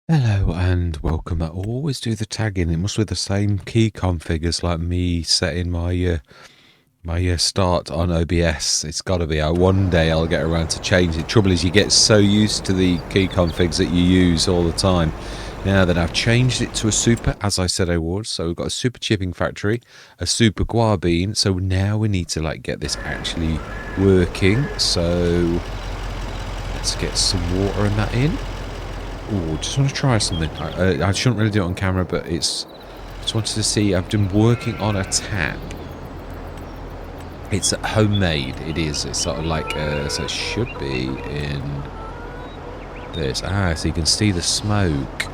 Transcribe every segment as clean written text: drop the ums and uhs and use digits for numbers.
Hello and welcome. I always do the tagging. It must be the same key config as like me setting my start on OBS. It's got to be. One day I'll get around to change it. Trouble is, you get so used to the key configs that you use all the time. Now that I've changed it to a super, as I said I would, so we've got a super chipping factory, a super guar bean. So now we need to like get this actually working. So let's get some water and that in. Oh, just want to try something. I shouldn't really do it on camera, but just wanted to see. I've been working on a tap. It's homemade. It is. It's sort of like so it should be in this. So you can see the smoke.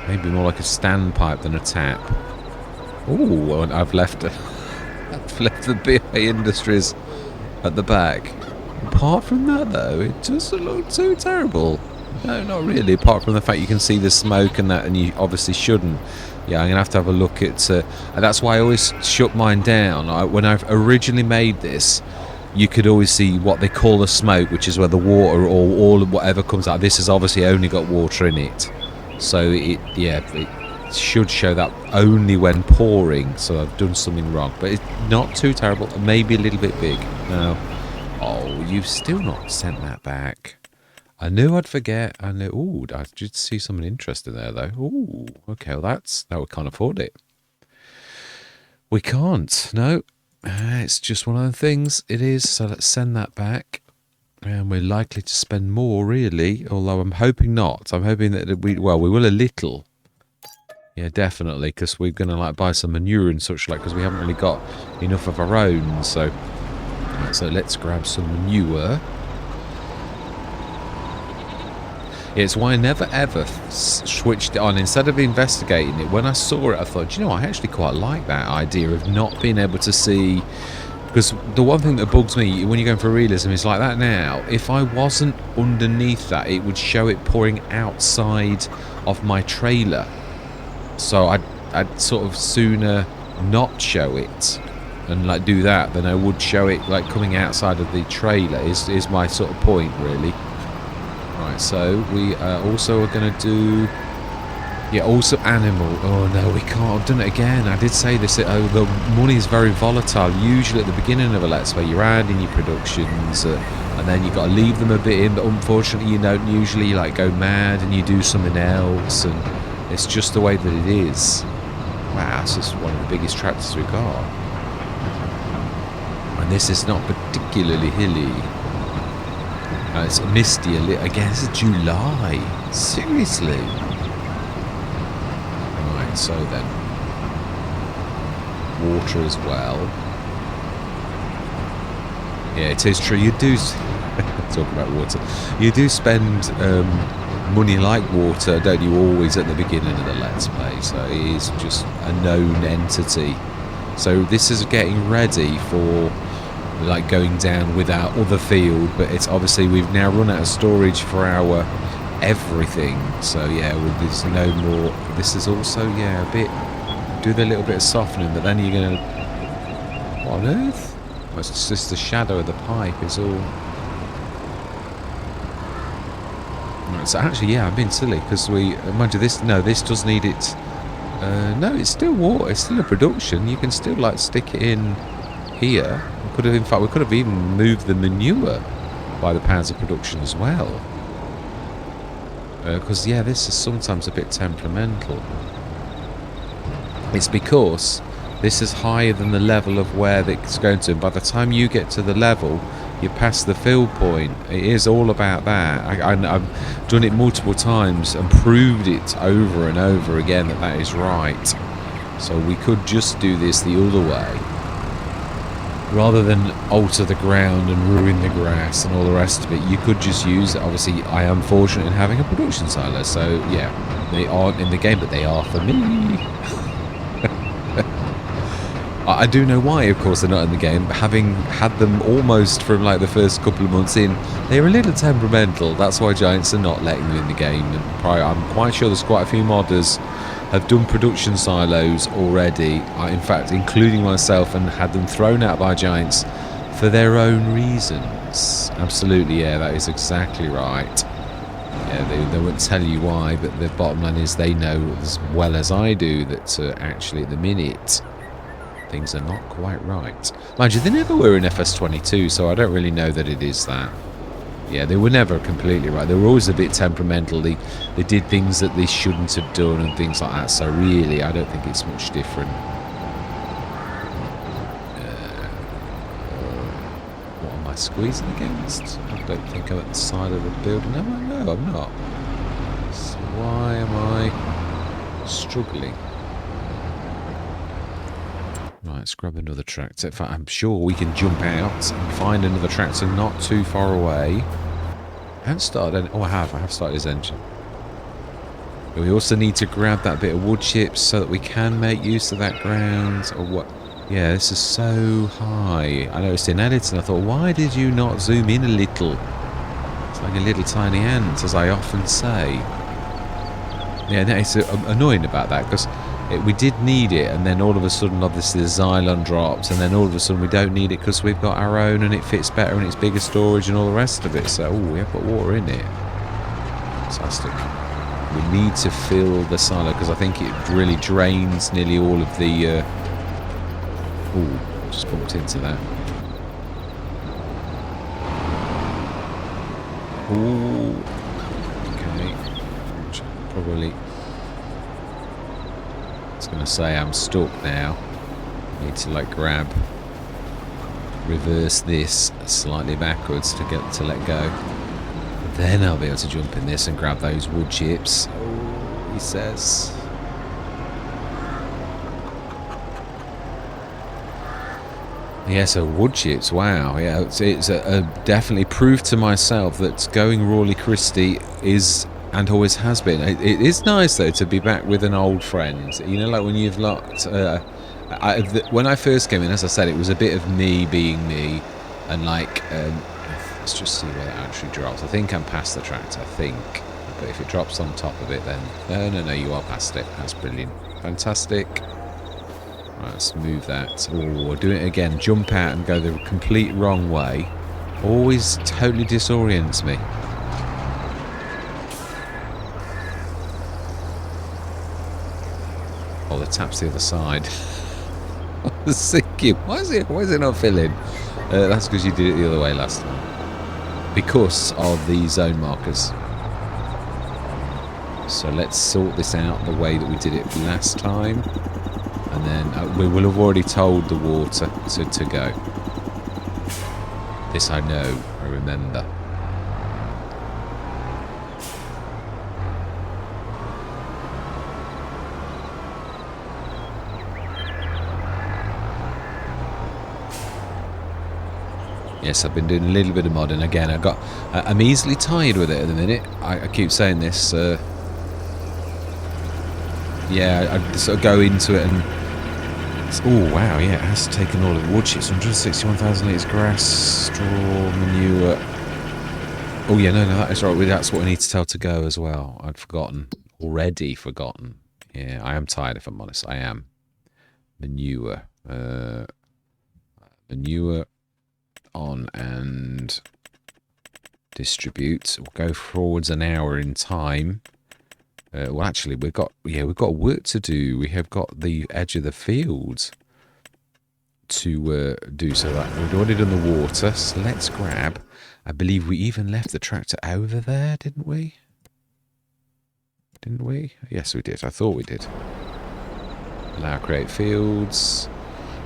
Maybe more like a standpipe than a tap. Oh, and I've left the BA Industries at the back. Apart from that, though, it doesn't look too terrible. No, not really, apart from the fact you can see the smoke and that, and you obviously shouldn't. Yeah, I'm going to have a look at... and that's why I always shut mine down. When I've originally made this, you could always see what they call the smoke, which is where the water or all of whatever comes out. This has obviously only got water in it. So, it should show that only when pouring, so I've done something wrong. But it's not too terrible, maybe a little bit big. No. Oh, you've still not sent that back. I knew I'd forget. I knew. Ooh, I did see something interesting there, though. Ooh, okay. Well, we can't afford it. We can't. No, it's just one of the things. It is. So let's send that back, and we're likely to spend more, really. Although I'm hoping not. I'm hoping that we will a little. Yeah, definitely, because we're gonna like buy some manure and such like, because we haven't really got enough of our own. So let's grab some manure. It's why I never ever switched it on. Instead of investigating it, when I saw it, I thought, you know, I actually quite like that idea of not being able to see. Because the one thing that bugs me when you're going for realism is like that now. If I wasn't underneath that, it would show it pouring outside of my trailer. So I'd sort of sooner not show it and like do that than I would show it like coming outside of the trailer. Is my sort of point, really. Right, so we also are going to do... Yeah, also animal. Oh, no, we can't. I've done it again. I did say this. The money is very volatile. Usually at the beginning of a Let's Play, you're adding your productions, and then you've got to leave them a bit in, but unfortunately you don't usually like go mad and you do something else, and it's just the way that it is. Wow, this is one of the biggest tractors we've got. And this is not particularly hilly. It's misty a little. Again, it's July. Seriously. Right, so then. Water as well. Yeah, it is true. You do... talk about water. You do spend money like water, don't you, always at the beginning of the Let's Play. So it is just a known entity. So this is getting ready for... like going down with our other field, but it's obviously we've now run out of storage for our everything, so yeah, there's no more. This is also a bit, do the little bit of softening, but then you're gonna, what on earth? Well, it's just the shadow of the pipe is all right. So actually I'm being silly, because mind you, this does need it. No, it's still water, it's still a production. You can still like stick it in here. We could have even moved the manure by the pounds of production as well. Because this is sometimes a bit temperamental. It's because this is higher than the level of where it's going to. By the time you get to the level, you pass the fill point. It is all about that. I've done it multiple times and proved it over and over again that is right. So we could just do this the other way, rather than alter the ground and ruin the grass and all the rest of it. You could just use it. Obviously, I am fortunate in having a production silo, so yeah, they aren't in the game, but they are for me. I do know why, of course, they're not in the game. Having had them almost from like the first couple of months in, they're a little temperamental. That's why Giants are not letting them in the game. And I'm quite sure there's quite a few modders have done production silos already, in fact including myself, and had them thrown out by Giants for their own reasons. Absolutely, yeah, that is exactly right. Yeah, they won't tell you why, but the bottom line is they know as well as I do that actually at the minute things are not quite right. Mind you, they never were in FS22, so I don't really know that it is that. Yeah, they were never completely right. They were always a bit temperamental. They did things that they shouldn't have done and things like that. So really, I don't think it's much different. What am I squeezing against? I don't think I'm at the side of the building. No, I'm not. So why am I struggling? Right, let's grab another tractor. In fact, I'm sure we can jump out and find another tractor not too far away. I haven't started any... Oh, I have started his engine. But we also need to grab that bit of wood chips so that we can make use of that ground. Or what? Yeah, this is so high. I noticed in editing, I thought, why did you not zoom in a little? It's like a little tiny ant, as I often say. Yeah, no, it's annoying about that, because we did need it, and then all of a sudden, obviously, the Xylon drops, and then all of a sudden we don't need it because we've got our own, and it fits better, and it's bigger storage, and all the rest of it. So, we have got water in it. Fantastic. We need to fill the silo, because I think it really drains nearly all of the... just bumped into that. Ooh. Okay. Probably... I was going to say I'm stuck now. I need to like reverse this slightly backwards to let go. Then I'll be able to jump in this and grab those wood chips. Oh, he says. Yeah, so wood chips, wow. Yeah, it's definitely proof to myself that going Rawley Christie is... and always has been. It is nice though to be back with an old friend. You know, like when you've locked. When I first came in, as I said, it was a bit of me being me, and like, let's just see where it actually drops. I think I'm past the tractor. I think, but if it drops on top of it, then no, you are past it. That's brilliant, fantastic. Right, let's move that. Oh, do it again. Jump out and go the complete wrong way. Always totally disorients me. Oh, the tap's the other side. I was thinking, why is it not filling? That's because you did it the other way last time. Because of the zone markers. So let's sort this out the way that we did it last time. And then we will have already told the water to go. This I know, I remember. Yes, I've been doing a little bit of modding again. I'm easily tired with it at the minute. I keep saying this. Yeah, I sort of go into it and... oh, wow, yeah, it has taken all of the wood chips. 161,000 litres grass, straw, manure. Oh, yeah, no, that is right. That's what I need to tell to go as well. I'd forgotten. Already forgotten. Yeah, I am tired, if I'm honest. I am. Manure. Manure on and distribute. We'll go forwards an hour in time. Well, actually, we've got work to do. We have got the edge of the field to do. So that we've already done the water. So let's grab. I believe we even left the tractor over there, didn't we? Didn't we? Yes, we did. I thought we did. Allow create fields.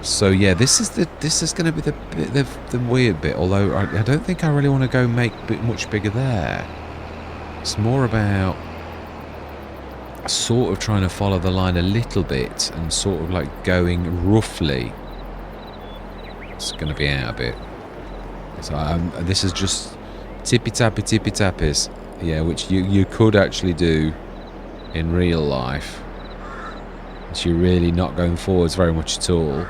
So yeah, this is going to be the weird bit. Although I don't think I really want to go make much bigger there. It's more about sort of trying to follow the line a little bit and sort of like going roughly. It's going to be out a bit. So this is just tippy tappies. Yeah, which you could actually do in real life. But you're really not going forwards very much at all.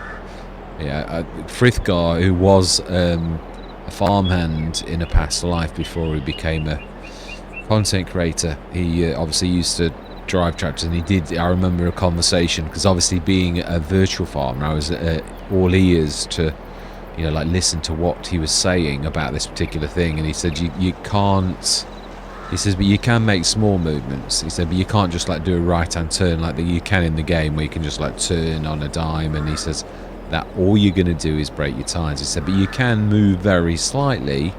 Yeah, Frithgar, who was a farmhand in a past life before he became a content creator, he obviously used to drive tractors, and I remember a conversation, because obviously being a virtual farmer, I was all ears to, like listen to what he was saying about this particular thing, and he said you can't He says, but you can make small movements. He said, but you can't just like do a right-hand turn like that you can in the game where you can just like turn on a dime. And he says that all you're going to do is break your tyres. He said, but you can move very slightly.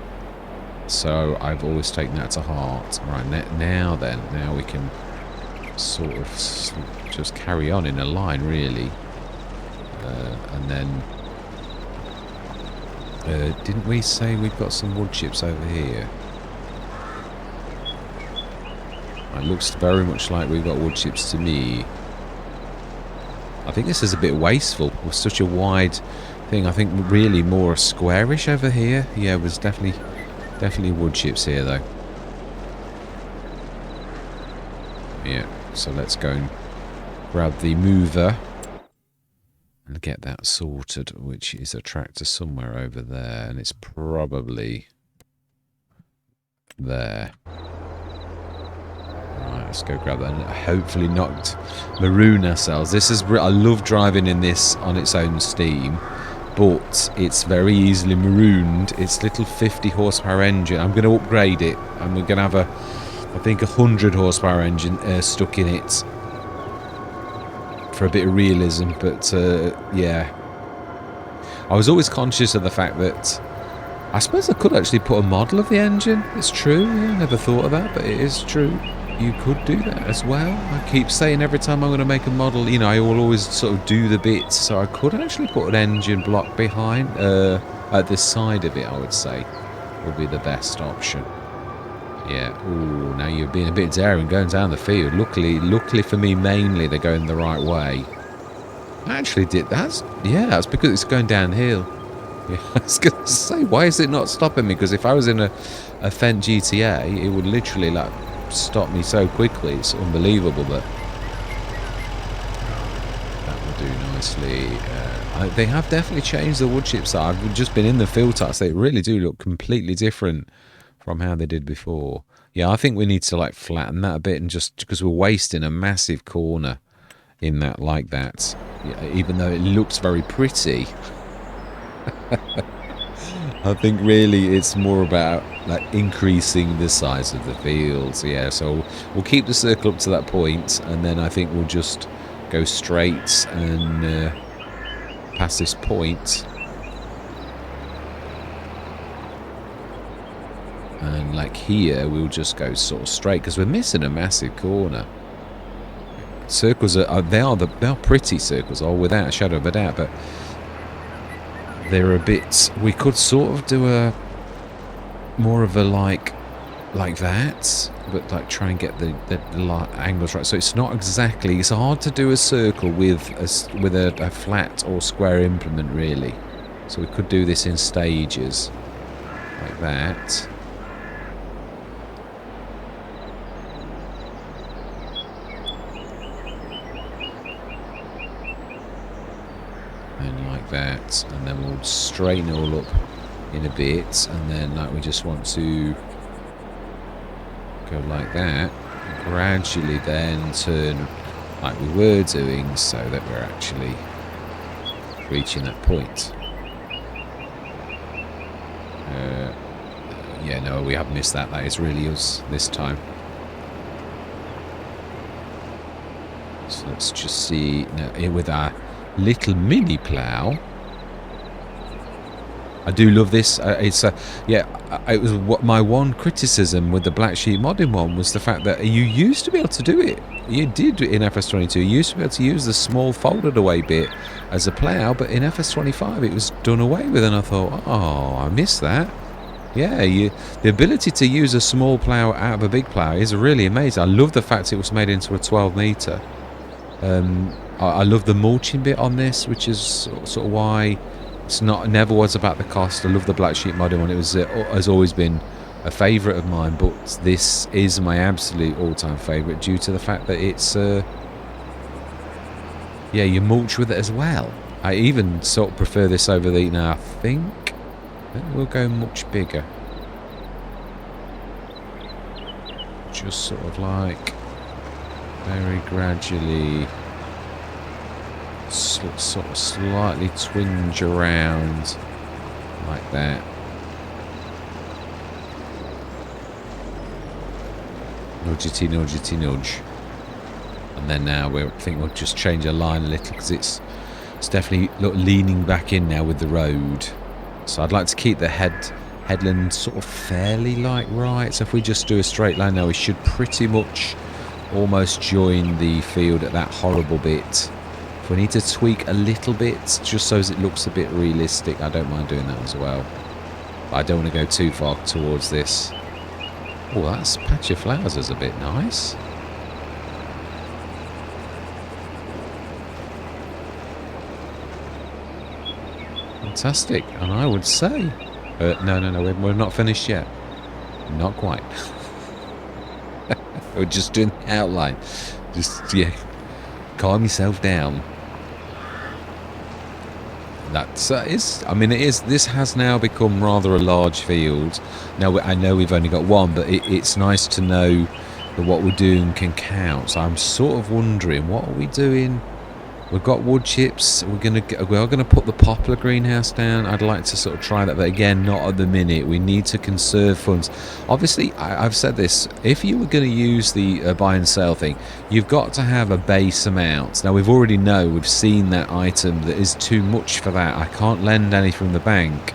So I've always taken that to heart. Right, now we can sort of just carry on in a line, really. And then, didn't we say we've got some wood chips over here? It looks very much like we've got wood chips to me. I think this is a bit wasteful with such a wide thing. I think really more squarish over here. Yeah, it was definitely wood chips here though. Yeah, so let's go and grab the mover and get that sorted, which is a tractor somewhere over there, and it's probably there. Right, let's go grab that and hopefully not maroon ourselves. This is, I love driving in this on its own steam, but it's very easily marooned. It's little 50 horsepower engine. I'm going to upgrade it, and we're going to have a, I think, 100 horsepower engine stuck in it for a bit of realism. But yeah, I was always conscious of the fact that I suppose I could actually put a model of the engine. It's true. Yeah, I never thought of that, but it is true. You could do that as well. I keep saying every time I'm going to make a model, you know, I will always sort of do the bits. So I could actually put an engine block behind, at the side of it, I would say, would be the best option. Yeah. Ooh, now you're being a bit daring going down the field. Luckily for me, mainly they're going the right way. I actually did that. Yeah, that's because it's going downhill. Yeah, I was going to say, why is it not stopping me? Because if I was in a Fendt GTA, it would literally like stop me so quickly. It's unbelievable, but that will do nicely. They have definitely changed the wood chips. I've just been in the field types. They really do look completely different from how they did before. Yeah, I think we need to like flatten that a bit, and just because we're wasting a massive corner in that like that. Yeah, even though it looks very pretty. I think really it's more about like increasing the size of the fields. Yeah, so we'll keep the circle up to that point, and then I think we'll just go straight and past this point, and like here we'll just go sort of straight because we're missing a massive corner. Circles are they are pretty circles, all without a shadow of a doubt, but they're a bit. We could sort of do a more of a like that, but like try and get the angles right. So it's not exactly. It's hard to do a circle with a flat or square implement, really. So we could do this in stages, like that. That, and then we'll straighten it all up in a bit, and then like we just want to go like that, and gradually then turn like we were doing, so that we're actually reaching that point. Yeah, no, we have missed that. That is really us this time. So let's just see now here with our little mini plough. I do love this. It's yeah. It was what my one criticism with the black sheep modding one was the fact that you used to be able to do it. You did in FS22. You used to be able to use the small folded away bit as a plough, but in FS25 it was done away with, and I thought, oh, I missed that. Yeah, the ability to use a small plough out of a big plough is really amazing. I love the fact it was made into a 12 metre. I love the mulching bit on this, which is sort of why it's never was about the cost. I love the black sheep modding one. It was has always been a favourite of mine, but this is my absolute all-time favourite due to the fact that it's yeah, you mulch with it as well. I even sort of prefer this over the. Now I think we'll go much bigger, just sort of like very gradually. Sort of slightly twinge around like that. Nudgety, nudgety, nudge. And then now I think we'll just change our line a little because it's definitely leaning back in now with the road. So I'd like to keep the headland sort of fairly like right. So if we just do a straight line now, we should pretty much almost join the field at that horrible bit. If we need to tweak a little bit just so as it looks a bit realistic, I don't mind doing that as well. But I don't want to go too far towards this. Oh, that patch of flowers is a bit nice. Fantastic, and I would say... no, we're not finished yet. Not quite. We're just doing the outline. Just, yeah, calm yourself down. That's I mean, it is. This has now become rather a large field. Now I know we've only got one, but it's nice to know that what we're doing can count. So I'm sort of wondering, what are we doing? We've got wood chips. We are gonna put the poplar greenhouse down. I'd like to sort of try that, but again, not at the minute. We need to conserve funds. Obviously, I've said this. If you were going to use the buy and sell thing, you've got to have a base amount. Now we've seen that item that is too much for that. I can't lend any from the bank.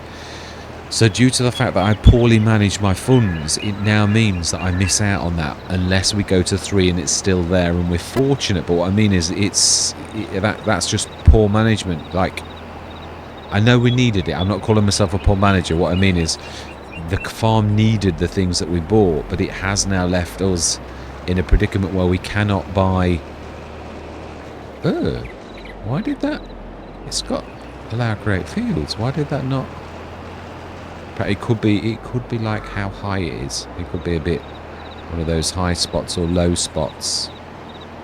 So due to the fact that I poorly manage my funds, it now means that I miss out on that unless we go to 3 and it's still there and we're fortunate. But what I mean is that's just poor management. Like, I know we needed it. I'm not calling myself a poor manager. What I mean is the farm needed the things that we bought, but it has now left us in a predicament where we cannot buy... why did that? It's got allow create fields. Why did that not... It could be like how high it is. It could be a bit one of those high spots or low spots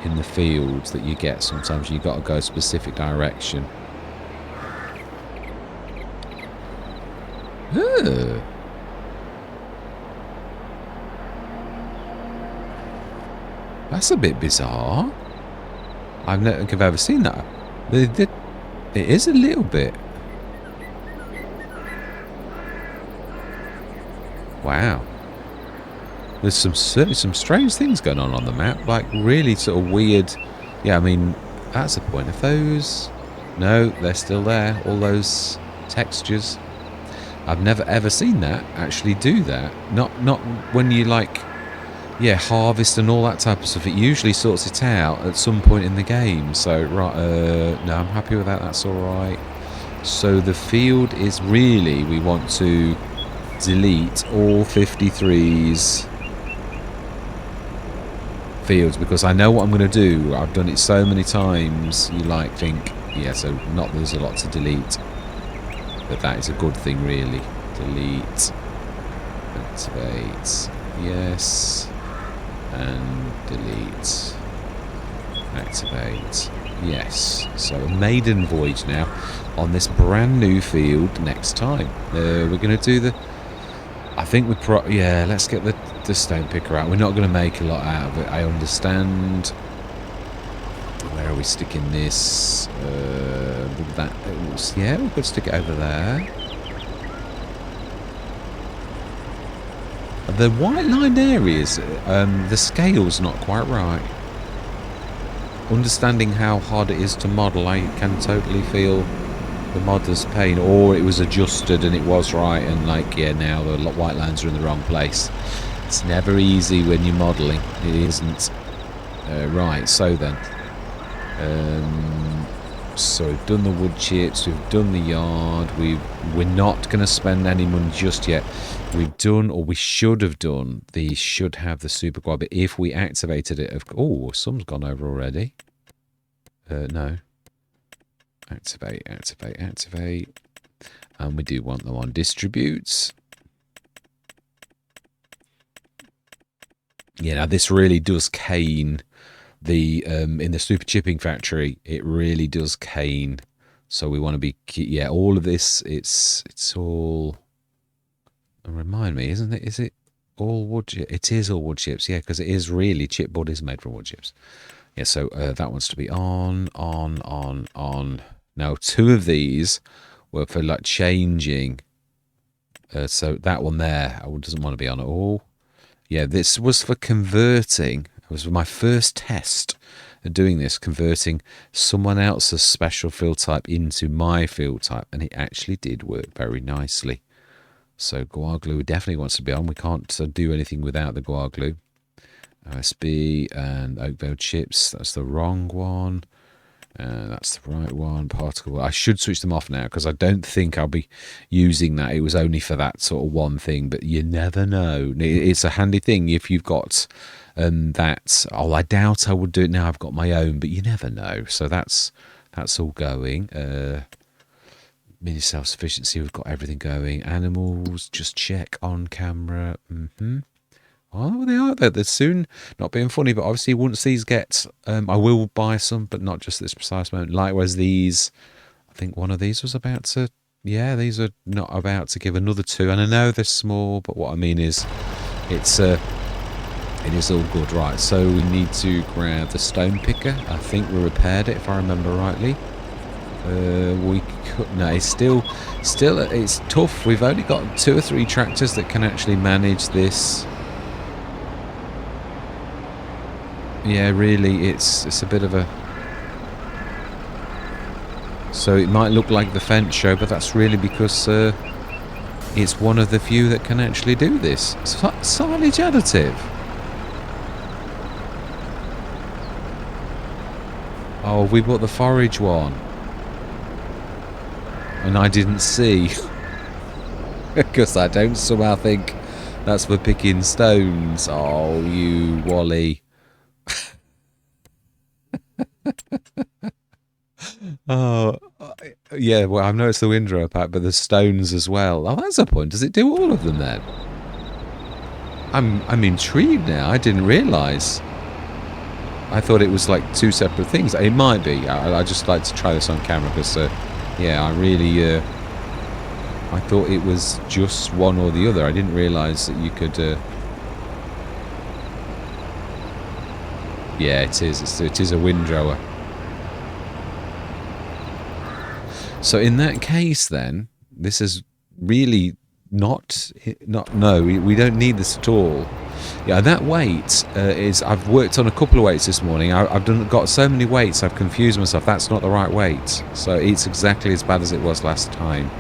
in the fields that you get sometimes. You've got to go a specific direction. That's a bit bizarre. I don't think I've ever seen that. It is a little bit. Wow. There's certainly some strange things going on the map, like really sort of weird. Yeah, I mean, that's the point of those. No, they're still there. All those textures. I've never ever seen that actually do that. Not when you like, yeah, harvest and all that type of stuff. It usually sorts it out at some point in the game. So right, no, I'm happy with that. That's all right. So the field is really, we want to delete all 53's fields because I know what I'm going to do. I've done it so many times. You like think, yeah, so not there's a lot to delete, but that is a good thing really. Delete, activate, yes, and delete, activate, yes. So a maiden voyage now on this brand new field next time. We're going to do the... I think yeah, let's get the stone picker out. We're not going to make a lot out of it, I understand. Where are we sticking this? Yeah, we could stick it over there. The white lined areas, the scale's not quite right. Understanding how hard it is to model, I can totally feel the modder's pain, or it was adjusted and it was right, and like, yeah, now the white lines are in the wrong place. It's never easy when you're modelling. It isn't. Right, so then. So we've done the wood chips, we've done the yard, we're not going to spend any money just yet. We've done, or we should have done, should have the super quad, but if we activated it, oh, some's gone over already. No. Activate, activate, activate. And we do want them on distributes. Yeah, now this really does cane the in the super chipping factory. It really does cane. So we want to be, yeah, all of this, it's all, remind me, isn't it? Is it all wood chips? It is all wood chips, yeah, because it is really, chipboard is made from wood chips. Yeah, so that wants to be on. Now, 2 of these were for like changing. So that one there, doesn't want to be on at all. Yeah, this was for converting. It was my first test of doing this, converting someone else's special field type into my field type, and it actually did work very nicely. So guar glue definitely wants to be on. We can't do anything without the guar glue. OSB and oak veil chips. That's the wrong one. That's the right one. Particle. I should switch them off now because I don't think I'll be using that. It was only for that sort of one thing, but you never know. It's a handy thing if you've got that. Oh, I doubt I would do it now. I've got my own, but you never know. So that's all going. Mini self-sufficiency. We've got everything going. Animals. Just check on camera. Oh, they are. They're soon. Not being funny, but obviously once these get, I will buy some, but not just this precise moment. Likewise, these. I think one of these was about to. Yeah, these are not about to give another 2, and I know they're small, but what I mean is, it is all good, right? So we need to grab the stone picker. I think we repaired it, if I remember rightly. We could. No, it's still, it's tough. We've only got 2 or 3 tractors that can actually manage this. Yeah, really, it's a bit of a... So it might look like the fence show, but that's really because it's one of the few that can actually do this. Silage additive. Oh, we bought the forage one. And I didn't see. Because I don't somehow think that's for picking stones. Oh, you Wally. Oh, yeah, well, I've noticed the windrow pack, but the stones as well. Oh, that's a point. Does it do all of them then? I'm intrigued now. I didn't realise. I thought it was like 2 separate things. It might be. I just like to try this on camera because, yeah, I really... I thought it was just one or the other. I didn't realise that you could... Yeah, it is. It is a windrower. So in that case, then, this is really not no, we don't need this at all. Yeah, that weight is... I've worked on a couple of weights this morning. I've got so many weights, I've confused myself. That's not the right weight. So it's exactly as bad as it was last time.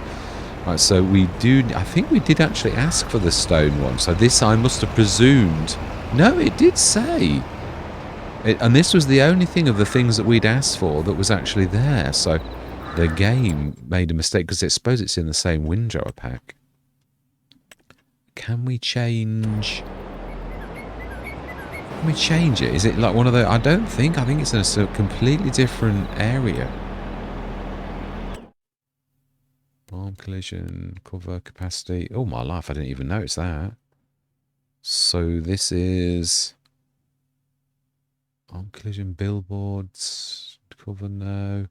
Right, so we do... I think we did actually ask for the stone one. So this I must have presumed... No, it did say... and this was the only thing of the things that we'd asked for that was actually there. So... The game made a mistake because I suppose it's in the same windrower pack. Can we change? Can we change it? Is it like one of the... I don't think. I think it's in a completely different area. Arm collision, cover capacity. Oh my life, I didn't even notice that. So this is... Arm collision, billboards, cover no.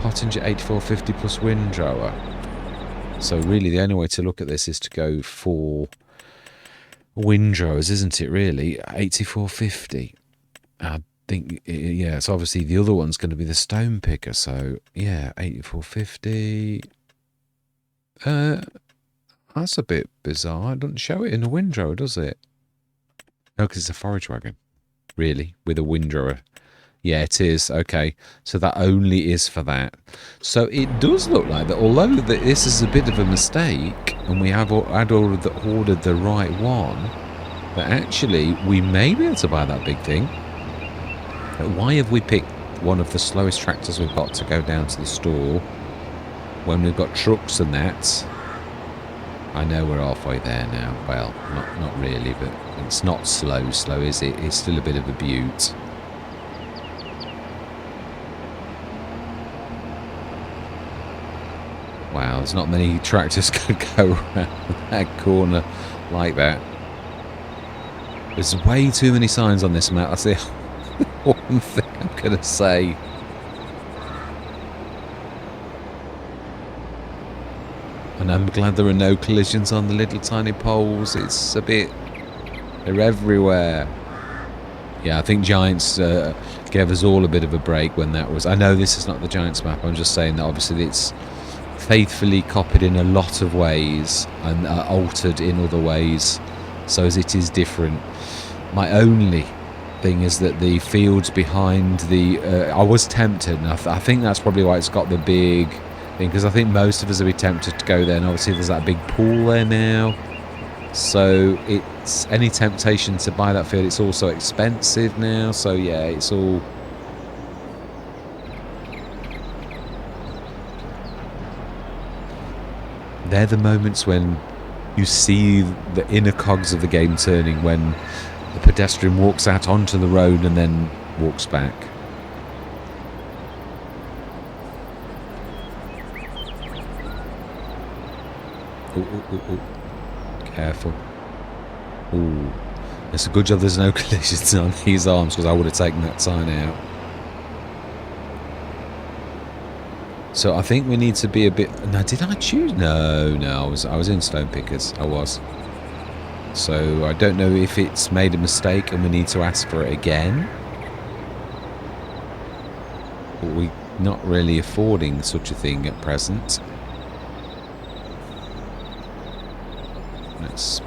Pottinger 8450 plus windrower. So really the only way to look at this is to go for windrowers, isn't it really? 8450. I think, yeah, so obviously the other one's going to be the stone picker. So yeah, 8450. That's a bit bizarre. It doesn't show it in a windrower, does it? No, because it's a forage wagon. Really? With a windrower. Yeah, it is. Okay, so that only is for that. So it does look like that, although this is a bit of a mistake, and we have ordered the right one, that actually we may be able to buy that big thing. But why have we picked one of the slowest tractors we've got to go down to the store when we've got trucks and that? I know we're halfway there now. Well, not really, but it's not slow, is it? It's still a bit of a beaut. Wow, there's not many tractors could go around that corner like that. There's way too many signs on this map. That's the one thing I'm going to say. And I'm glad there are no collisions on the little tiny poles. It's a bit... They're everywhere. Yeah, I think Giants gave us all a bit of a break when that was... I know this is not the Giants map. I'm just saying that obviously it's faithfully copied in a lot of ways and altered in other ways, so as it is different. My only thing is that the fields behind the I was tempted, and I think that's probably why it's got the big thing, because I think most of us would be tempted to go there, and obviously there's that big pool there now, so it's any temptation to buy that field. It's also expensive now, so yeah, it's all. They're the moments when you see the inner cogs of the game turning, when the pedestrian walks out onto the road and then walks back. Ooh. Careful. Ooh. It's a good job there's no collisions on these arms, because I would have taken that sign out. So I think we need to be a bit... Now, did I choose? No, I was in Stone Pickers. I was. So I don't know if it's made a mistake and we need to ask for it again. But we're not really affording such a thing at present. Let's...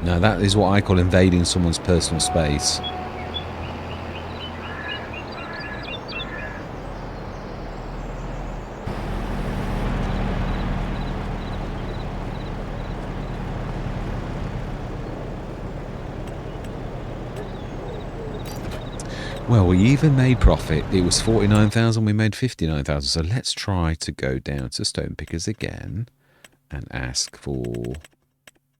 Now that is what I call invading someone's personal space. Well, we even made profit. It was 49,000, we made 59,000. So let's try to go down to Stone Pickers again and ask for,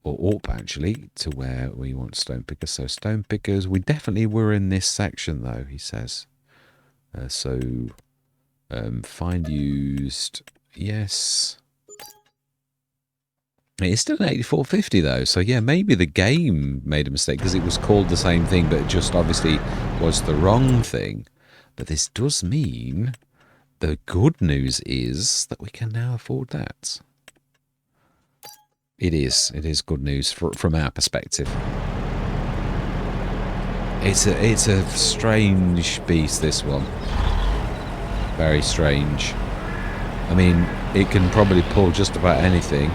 or up actually, to where we want Stone Pickers. So Stone Pickers, we definitely were in this section though, he says. Find used, yes. It is still an 8450 though, so yeah, maybe the game made a mistake because it was called the same thing, but it just obviously was the wrong thing. But this does mean the good news is that we can now afford that. It is good news from our perspective. It's a strange beast, this one. Very strange. I mean, it can probably pull just about anything.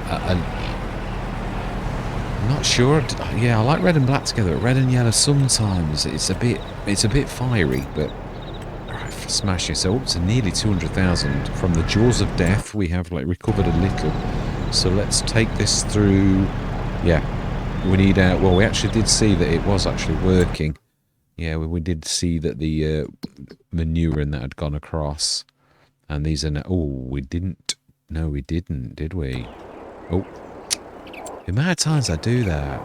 I'm not sure. Yeah, I like red and black together. Red and yellow sometimes it's a bit fiery, but right, smashing. So up to nearly 200,000 from the jaws of death. We have like recovered a little. So let's take this through. Yeah, we need out. Well, we actually did see that it was actually working. Yeah, we did see that the manure in that had gone across, and these are now. Oh, we didn't. No, we didn't, did we? Oh, the amount of times I do that.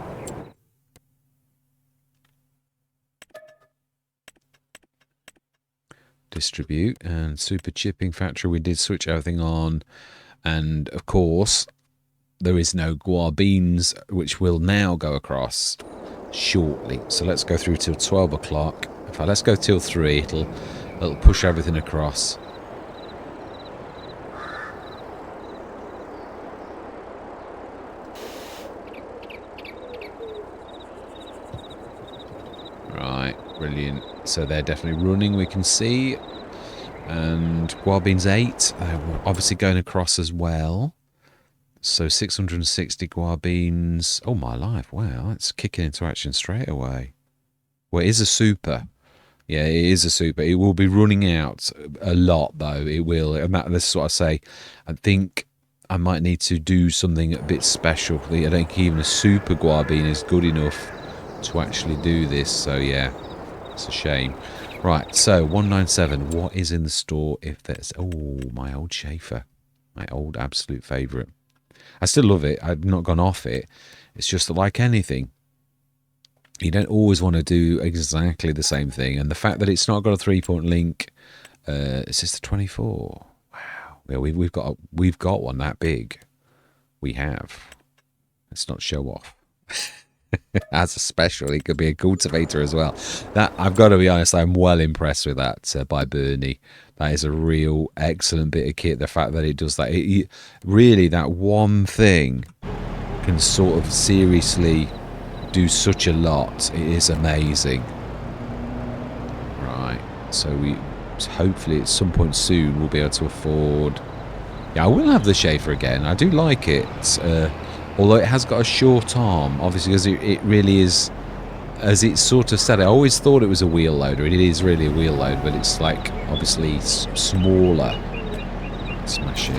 Distribute and super chipping factory. We did switch everything on, and of course, there is no guar beans, which will now go across shortly. So let's go through till 12 o'clock. In fact, let's go till 3. It'll push everything across. Right, brilliant. So they're definitely running, we can see. And guar beans 8, we're obviously going across as well. So 660 guar beans. Oh my life, wow, that's kicking into action straight away. Well, it is a super. Yeah, it is a super. It will be running out a lot though, it will. And this is what I say. I think I might need to do something a bit special. I don't think even a super guar bean is good enough to actually do this, so yeah, it's a shame. Right, so 197, what is in the store if there's... Oh, my old Schaefer, my old absolute favourite. I still love it, I've not gone off it. It's just that, like anything, you don't always want to do exactly the same thing, and the fact that it's not got a 3-point link, it's just the 24. Wow, yeah, we've got one that big. We have. Let's not show off. As a special, it could be a cultivator as well. That, I've got to be honest, I'm well impressed with that by Bernie. That is a real excellent bit of kit. The fact that it does that, really, that one thing can sort of seriously do such a lot. It is amazing. Right, So hopefully at some point soon we'll be able to afford. Yeah, I will have the Schaefer again. I do like it, although it has got a short arm, obviously, because it really is, as it's sort of said. I always thought it was a wheel loader. It is really a wheel load, but it's like obviously smaller. Smashing.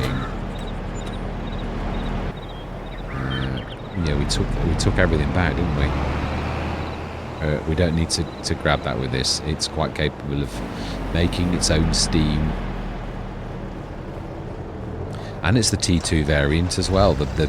Yeah, we took everything back, didn't we? We don't need to grab that with this. It's quite capable of making its own steam. And it's the T2 variant as well, the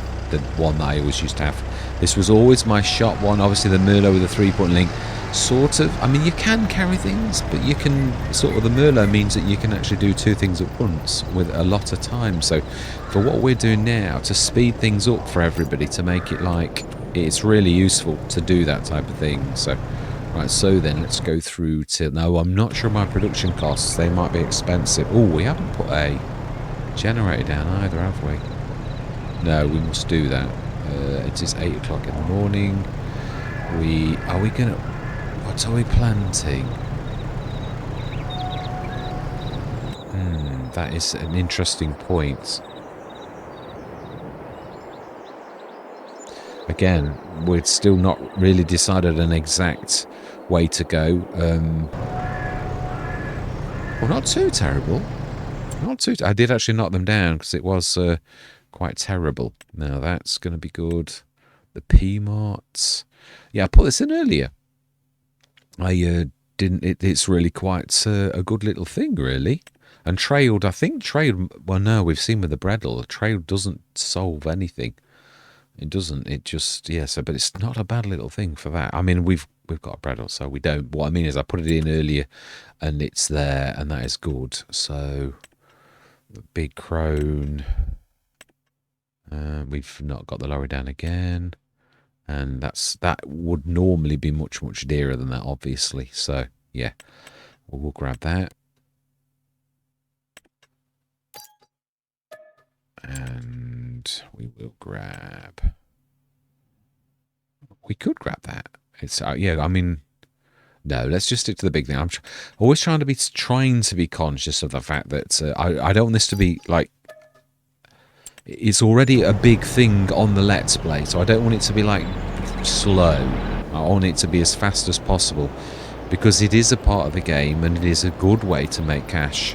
one that I always used to have. This was always my shop one. Obviously the Merlot with a 3-point link. Sort of, I mean, you can carry things, but you can sort of, the Merlot means that you can actually do 2 things at once with a lot of time. So for what we're doing now, to speed things up for everybody, to make it like, it's really useful to do that type of thing. So, right, so then let's go through to, no, I'm not sure my production costs, they might be expensive. Oh, we haven't put a generator down either, have we? No, we must do that. It is 8 o'clock in the morning. Are we gonna, what are we planting? That is an interesting point. Again, we're still not really decided an exact way to go. Well, not too terrible. Not too. I did actually knock them down because it was quite terrible. Now that's going to be good. The P-Marts. Yeah, I put this in earlier. I didn't. It's really quite a good little thing, really. And trailed, I think trailed. Well, no, we've seen with the Bredel, the trailed doesn't solve anything. It doesn't. It just, yeah. So, but it's not a bad little thing for that. I mean, we've got a Bredel, so we don't. What I mean is, I put it in earlier, and it's there, and that is good. So. Big crone. We've not got the lorry down again, and that would normally be much dearer than that, obviously. So yeah, we'll grab that, and we will grab. We could grab that. It's yeah. I mean. No, let's just stick to the big thing. I'm always trying to be conscious of the fact that I don't want this to be like, it's already a big thing on the Let's Play, so I don't want it to be like slow. I want it to be as fast as possible, because it is a part of the game and it is a good way to make cash.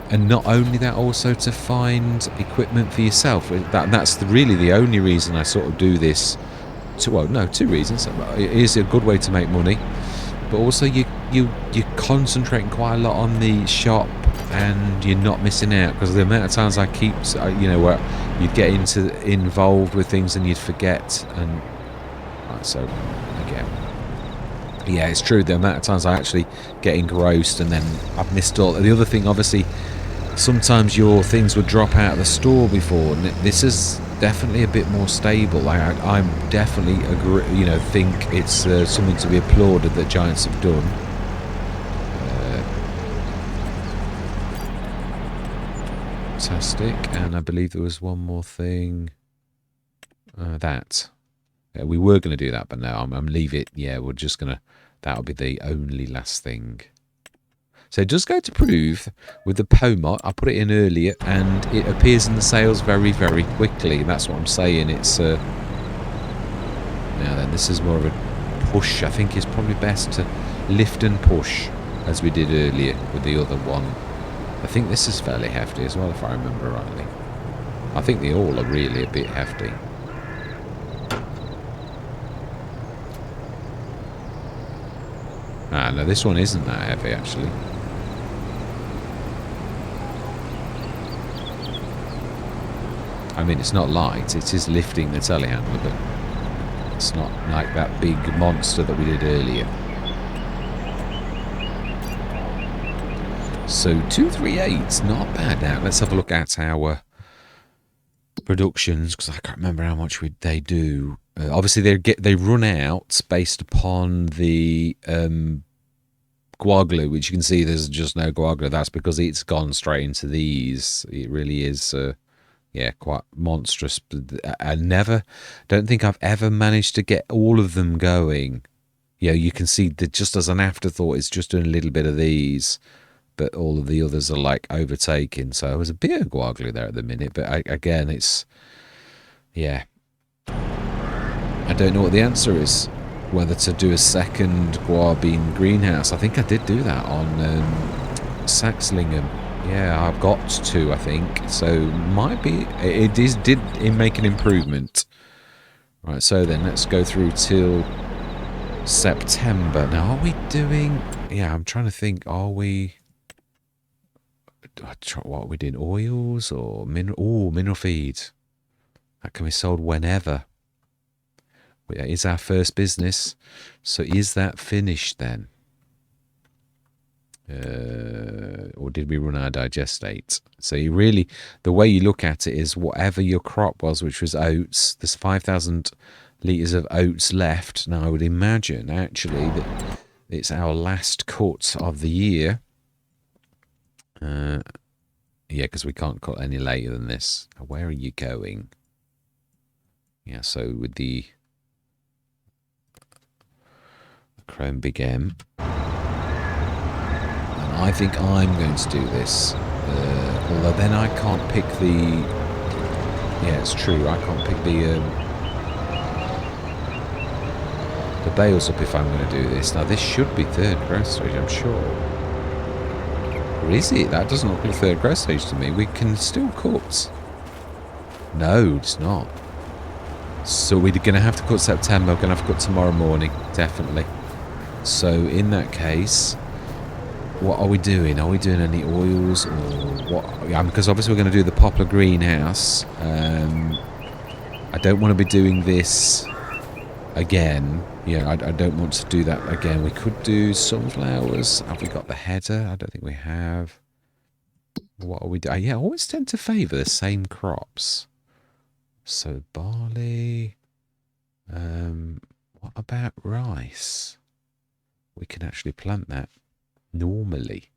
And not only that, also to find equipment for yourself. That's really the only reason I sort of do this. Well, no, 2 reasons. It is a good way to make money, but also you're concentrating quite a lot on the shop, and you're not missing out, because the amount of times I keep, where you'd get involved with things and you'd forget, and right, so again, yeah, it's true. The amount of times I actually get engrossed, and then I've missed all. The other thing, obviously, sometimes your things would drop out of the store before, and this is definitely a bit more stable. I'm definitely think it's something to be applauded that Giants have done. Fantastic. And I believe there was one more thing. Yeah, we were going to do that, but no, I'm leave it. Yeah, we're just gonna. That'll be the only last thing. So it does go to prove with the Pomot. I put it in earlier, and it appears in the sales very quickly. That's what I'm saying. It's now then, this is more of a push. I think it's probably best to lift and push, as we did earlier with the other one. I think this is fairly hefty as well, if I remember rightly. I think they all are really a bit hefty. Ah, no, this one isn't that heavy, actually. I mean, it's not light. It is lifting the telehandler, but it's not like that big monster that we did earlier. So 238, not bad. Now let's have a look at our productions, because I can't remember how much they do. Obviously, they run out based upon the guaglu, which you can see there's just no guaglu. That's because it's gone straight into these. It really is. Yeah, quite monstrous. I don't think I've ever managed to get all of them going. Yeah, you can see that just as an afterthought, it's just doing a little bit of these, but all of the others are like overtaking. So there's a bit of guar glue there at the minute, but again, it's, yeah. I don't know what the answer is. Whether to do a second guar bean greenhouse. I think I did do that on Saxlingham. Yeah, I've got two, I think. So might be, did make an improvement. Right, so then let's go through till September. Now, are we doing... Yeah, I'm trying to think. Are we... What are we doing? Oils or mineral feed? That can be sold whenever. It is our first business. So is that finished then? Or did we run our digestate? So you really... The way you look at it is whatever your crop was, which was oats, there's 5,000 litres of oats left. Now, I would imagine, actually, that it's our last cut of the year. Yeah, because we can't cut any later than this. Where are you going? Yeah, so with the Chrome Big M. And I think I'm going to do this. Although then I can't pick the... Yeah, it's true. I can't pick the bales up if I'm going to do this. Now, this should be third growth stage, I'm sure. Or is it? That doesn't look like third growth stage to me. We can still cut. No, it's not. So we're going to have to cut September. We're going to have to cut tomorrow morning, definitely. So in that case, what are we doing? Are we doing any oils or what? Because obviously we're going to do the poplar greenhouse. I don't want to be doing this again. Yeah, I don't want to do that again. We could do sunflowers. Have we got the header? I don't think we have. What are we doing? Yeah, I always tend to favour the same crops. So barley. What about rice? We can actually plant that normally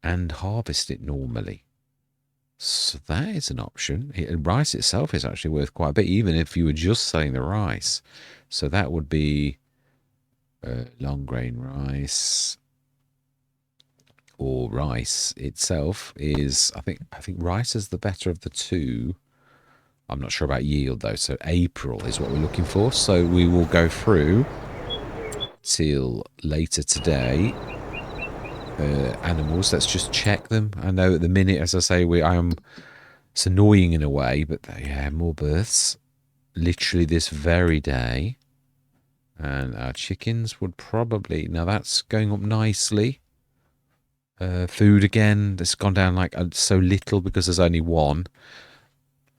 and harvest it normally. So that is an option. Rice itself is actually worth quite a bit, even if you were just selling the rice. So that would be long grain rice, or rice itself is, I think rice is the better of the two. I'm not sure about yield though. So April is what we're looking for. So we will go through till later today. Animals, let's just check them. I know at the minute, as I say, it's annoying in a way, but yeah, more births literally this very day. And our chickens would probably, now that's going up nicely. Food again, that's gone down like so little because there's only one.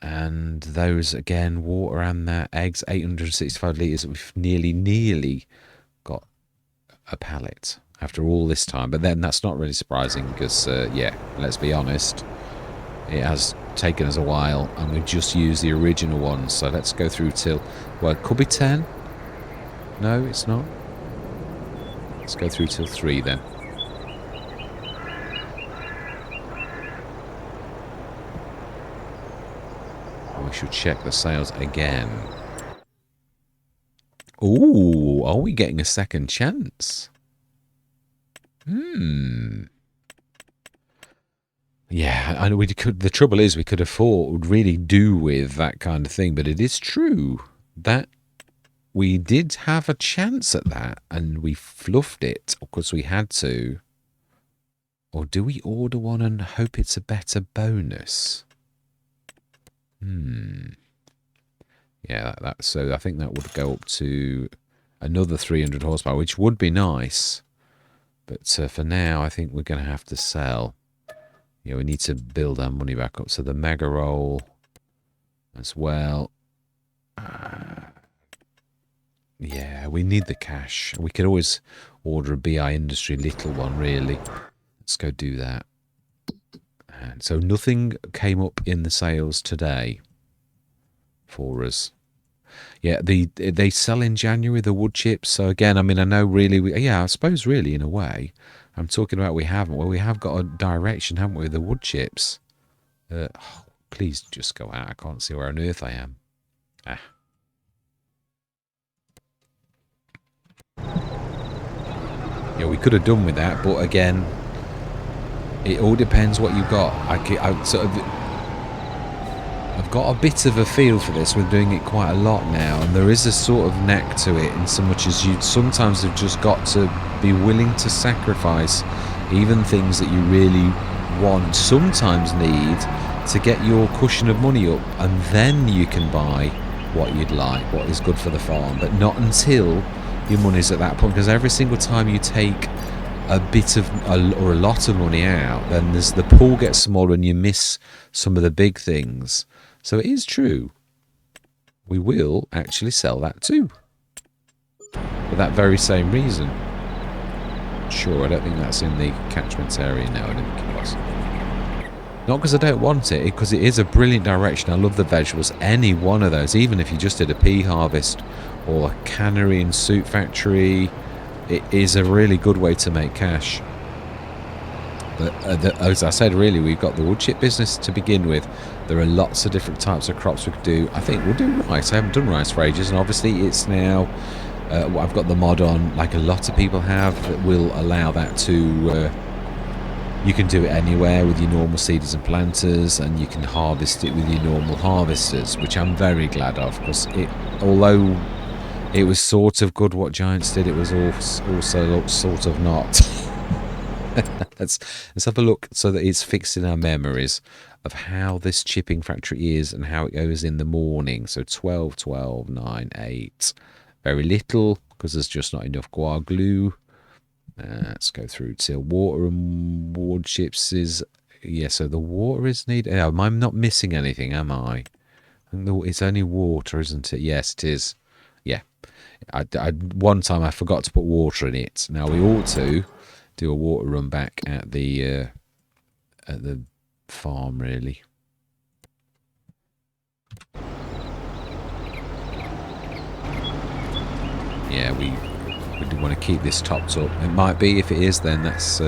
And those again, water and their eggs, 865 litres. We've nearly got a pallet after all this time. But then that's not really surprising because, yeah, let's be honest, it has taken us a while and we've just used the original ones. So let's go through till, well, it could be 10. No, it's not. Let's go through till 3 then. And we should check the sales again. Ooh, are we getting a second chance? Yeah, I know we could. The trouble is, we could afford really do with that kind of thing. But it is true that we did have a chance at that, and we fluffed it because we had to. Or do we order one and hope it's a better bonus? Yeah, so I think that would go up to another 300 horsepower, which would be nice. But for now, I think we're going to have to sell. Yeah, we need to build our money back up. So the mega roll as well. Yeah, we need the cash. We could always order a BI Industry little one, really. Let's go do that. And so nothing came up in the sales today for us. Yeah, they sell in January, the wood chips. So again, I mean, I know really, yeah, I suppose really in a way. I'm talking about we haven't. Well, we have got a direction, haven't we, the wood chips? Oh, please just go out. I can't see where on earth I am. Yeah, we could have done with that, but again, it all depends what you've got. I've got a bit of a feel for this. We're doing it quite a lot now, and there is a sort of knack to it in so much as you sometimes have just got to be willing to sacrifice even things that you really want, sometimes need, to get your cushion of money up, and then you can buy what you'd like, what is good for the farm, but not until your money's at that point, because every single time you take a bit of or a lot of money out, then the pool gets smaller and you miss some of the big things. So it is true, we will actually sell that too, for that very same reason. Sure, I don't think that's in the catchment area now. I don't think it was. Not because I don't want it, because it is a brilliant direction. I love the vegetables. Any one of those, even if you just did a pea harvest or a cannery and soup factory, it is a really good way to make cash. But as I said, really, we've got the wood chip business to begin with. There are lots of different types of crops we could do. I think we'll do rice. I haven't done rice for ages, and obviously it's now... I've got the mod on, like a lot of people have, that will allow that to... you can do it anywhere with your normal seeders and planters, and you can harvest it with your normal harvesters, which I'm very glad of, because although it was sort of good what Giants did, it was also sort of not. Let's have a look so that it's fixed in our memories of how this chipping factory is and how it goes in the morning. So 12, 12, 9, 8. Very little, because there's just not enough guar glue. Let's go through till water and wood chips is... Yeah, so the water is needed. Oh, I'm not missing anything, am I? It's only water, isn't it? Yes, it is. Yeah. One time I forgot to put water in it. Now we ought to do a water run back at the farm, really. Yeah, we do want to keep this topped up. It might be, if it is, then that's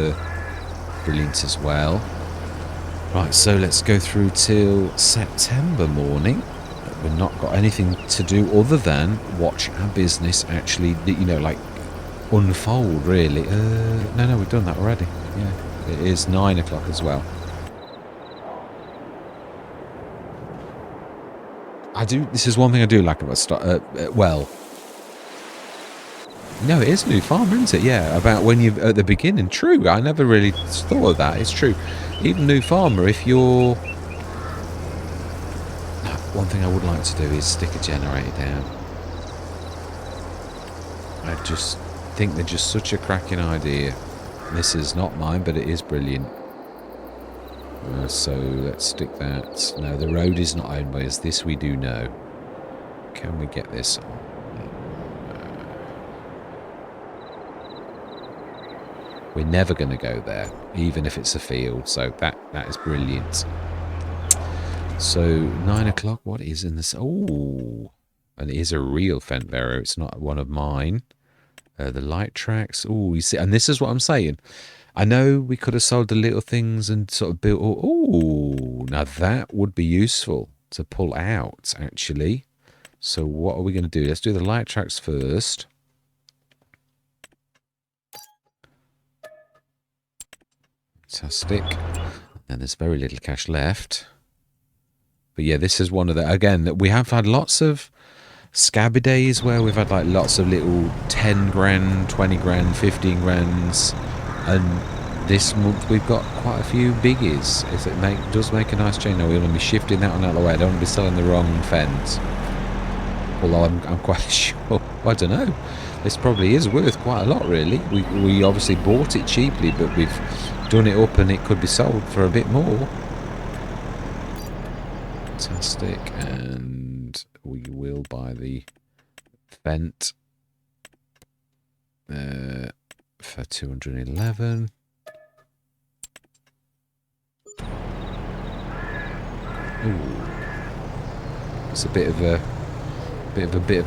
brilliant as well. Right, so let's go through till September morning. We've not got anything to do other than watch our business actually, you know, like unfold, really. No, we've done that already. Yeah, it is 9 o'clock as well. This is one thing I do like about well, no, it is a new farm, isn't it? Yeah, about when you at the beginning. True, I never really thought of that. It's true. Even new farmer, if you're... One thing I would like to do is stick a generator down. I just think they're just such a cracking idea. This is not mine, but it is brilliant. So let's stick that. No, the road is not owned by us. This we do know. Can we get this on? We're never going to go there, even if it's a field. So that is brilliant. So 9 o'clock. What is in this? Oh, and it is a real Fendt Vero. It's not one of mine. The light tracks. Oh, you see, and this is what I'm saying. I know we could have sold the little things and sort of built... Oh, now that would be useful to pull out, actually. So what are we going to do? Let's do the light tracks first. Fantastic. And there's very little cash left. But yeah, this is one of the... Again, we have had lots of scabby days where we've had like lots of little 10 grand, 20 grand, 15 grands. And this month we've got quite a few biggies. It does make a nice change. Now we're going to be shifting that one out of the way. I don't want to be selling the wrong fence. Although I'm quite sure, I don't know. This probably is worth quite a lot, really. We obviously bought it cheaply, but we've done it up and it could be sold for a bit more. Fantastic. And we will buy the Fendt for 211. Ooh, it's a bit of a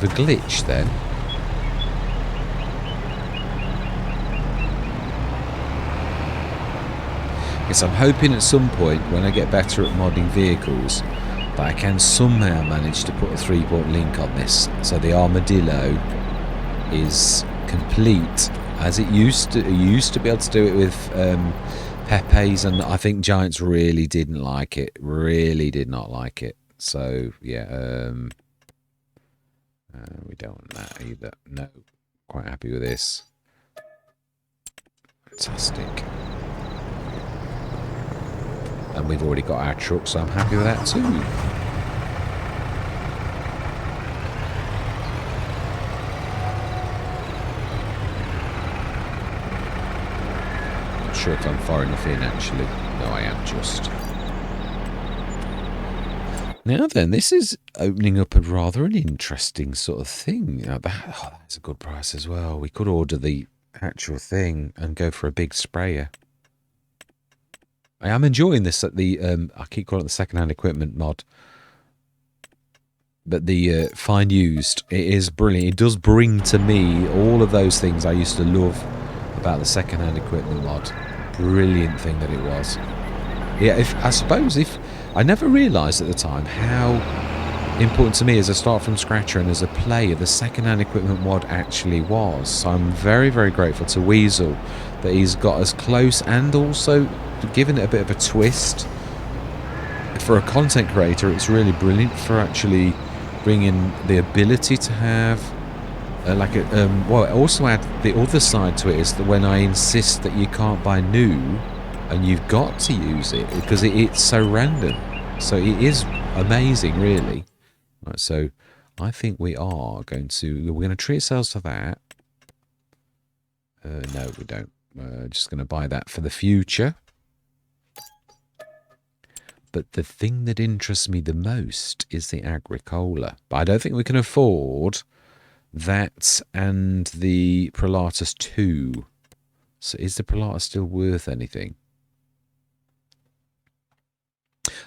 glitch then. Yes, I'm hoping at some point when I get better at modding vehicles that I can somehow manage to put a 3-point link on this, so the armadillo is complete as it used to be able to do it with Pepe's, and I think Giants really didn't like it. Really did not like it. So yeah, we don't want that either. No, quite happy with this. Fantastic. And we've already got our truck, so I'm happy with that too. Not sure if I'm far enough in, actually. No, I am just. Now then, this is opening up a rather an interesting sort of thing. That's a good price as well. We could order the actual thing and go for a big sprayer. I am enjoying this at the, I keep calling it the second-hand equipment mod. But the fine used, it is brilliant. It does bring to me all of those things I used to love about the second-hand equipment mod. Brilliant thing that it was. Yeah, I suppose I never realised at the time how important to me as a start from scratcher and as a player the second-hand equipment mod actually was. So I'm very, very grateful to Weasel that he's got us close and also given it a bit of a twist. For a content creator, it's really brilliant for actually bringing the ability to have well, also add the other side to it is that when I insist that you can't buy new and you've got to use it because it's so random. So it is amazing, really. Right, so I think we're going to treat ourselves to that. No, we don't. Just going to buy that for the future. But the thing that interests me the most is the Agricola. But I don't think we can afford that and the Prolatus 2. So is the Prolatus still worth anything?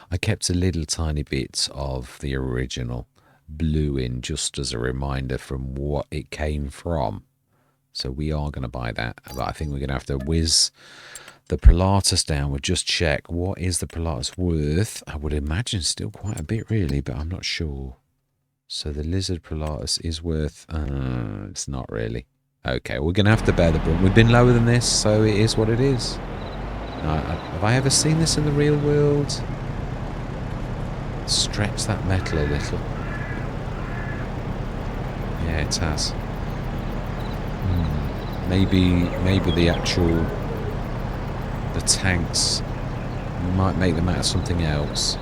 I kept a little tiny bit of the original blue in just as a reminder from what it came from. So we are going to buy that. But I think we're going to have to whiz the Prolatus down. We'll just check what is the Prolatus worth. I would imagine still quite a bit really, but I'm not sure. So the Lizard Prolatus is worth... it's not really. Okay, we're going to have to bear the brunt. We've been lower than this, so it is what it is. Have I ever seen this in the real world? Stretch that metal a little. Yeah, it has. Maybe the actual... the tanks might make them out of something else.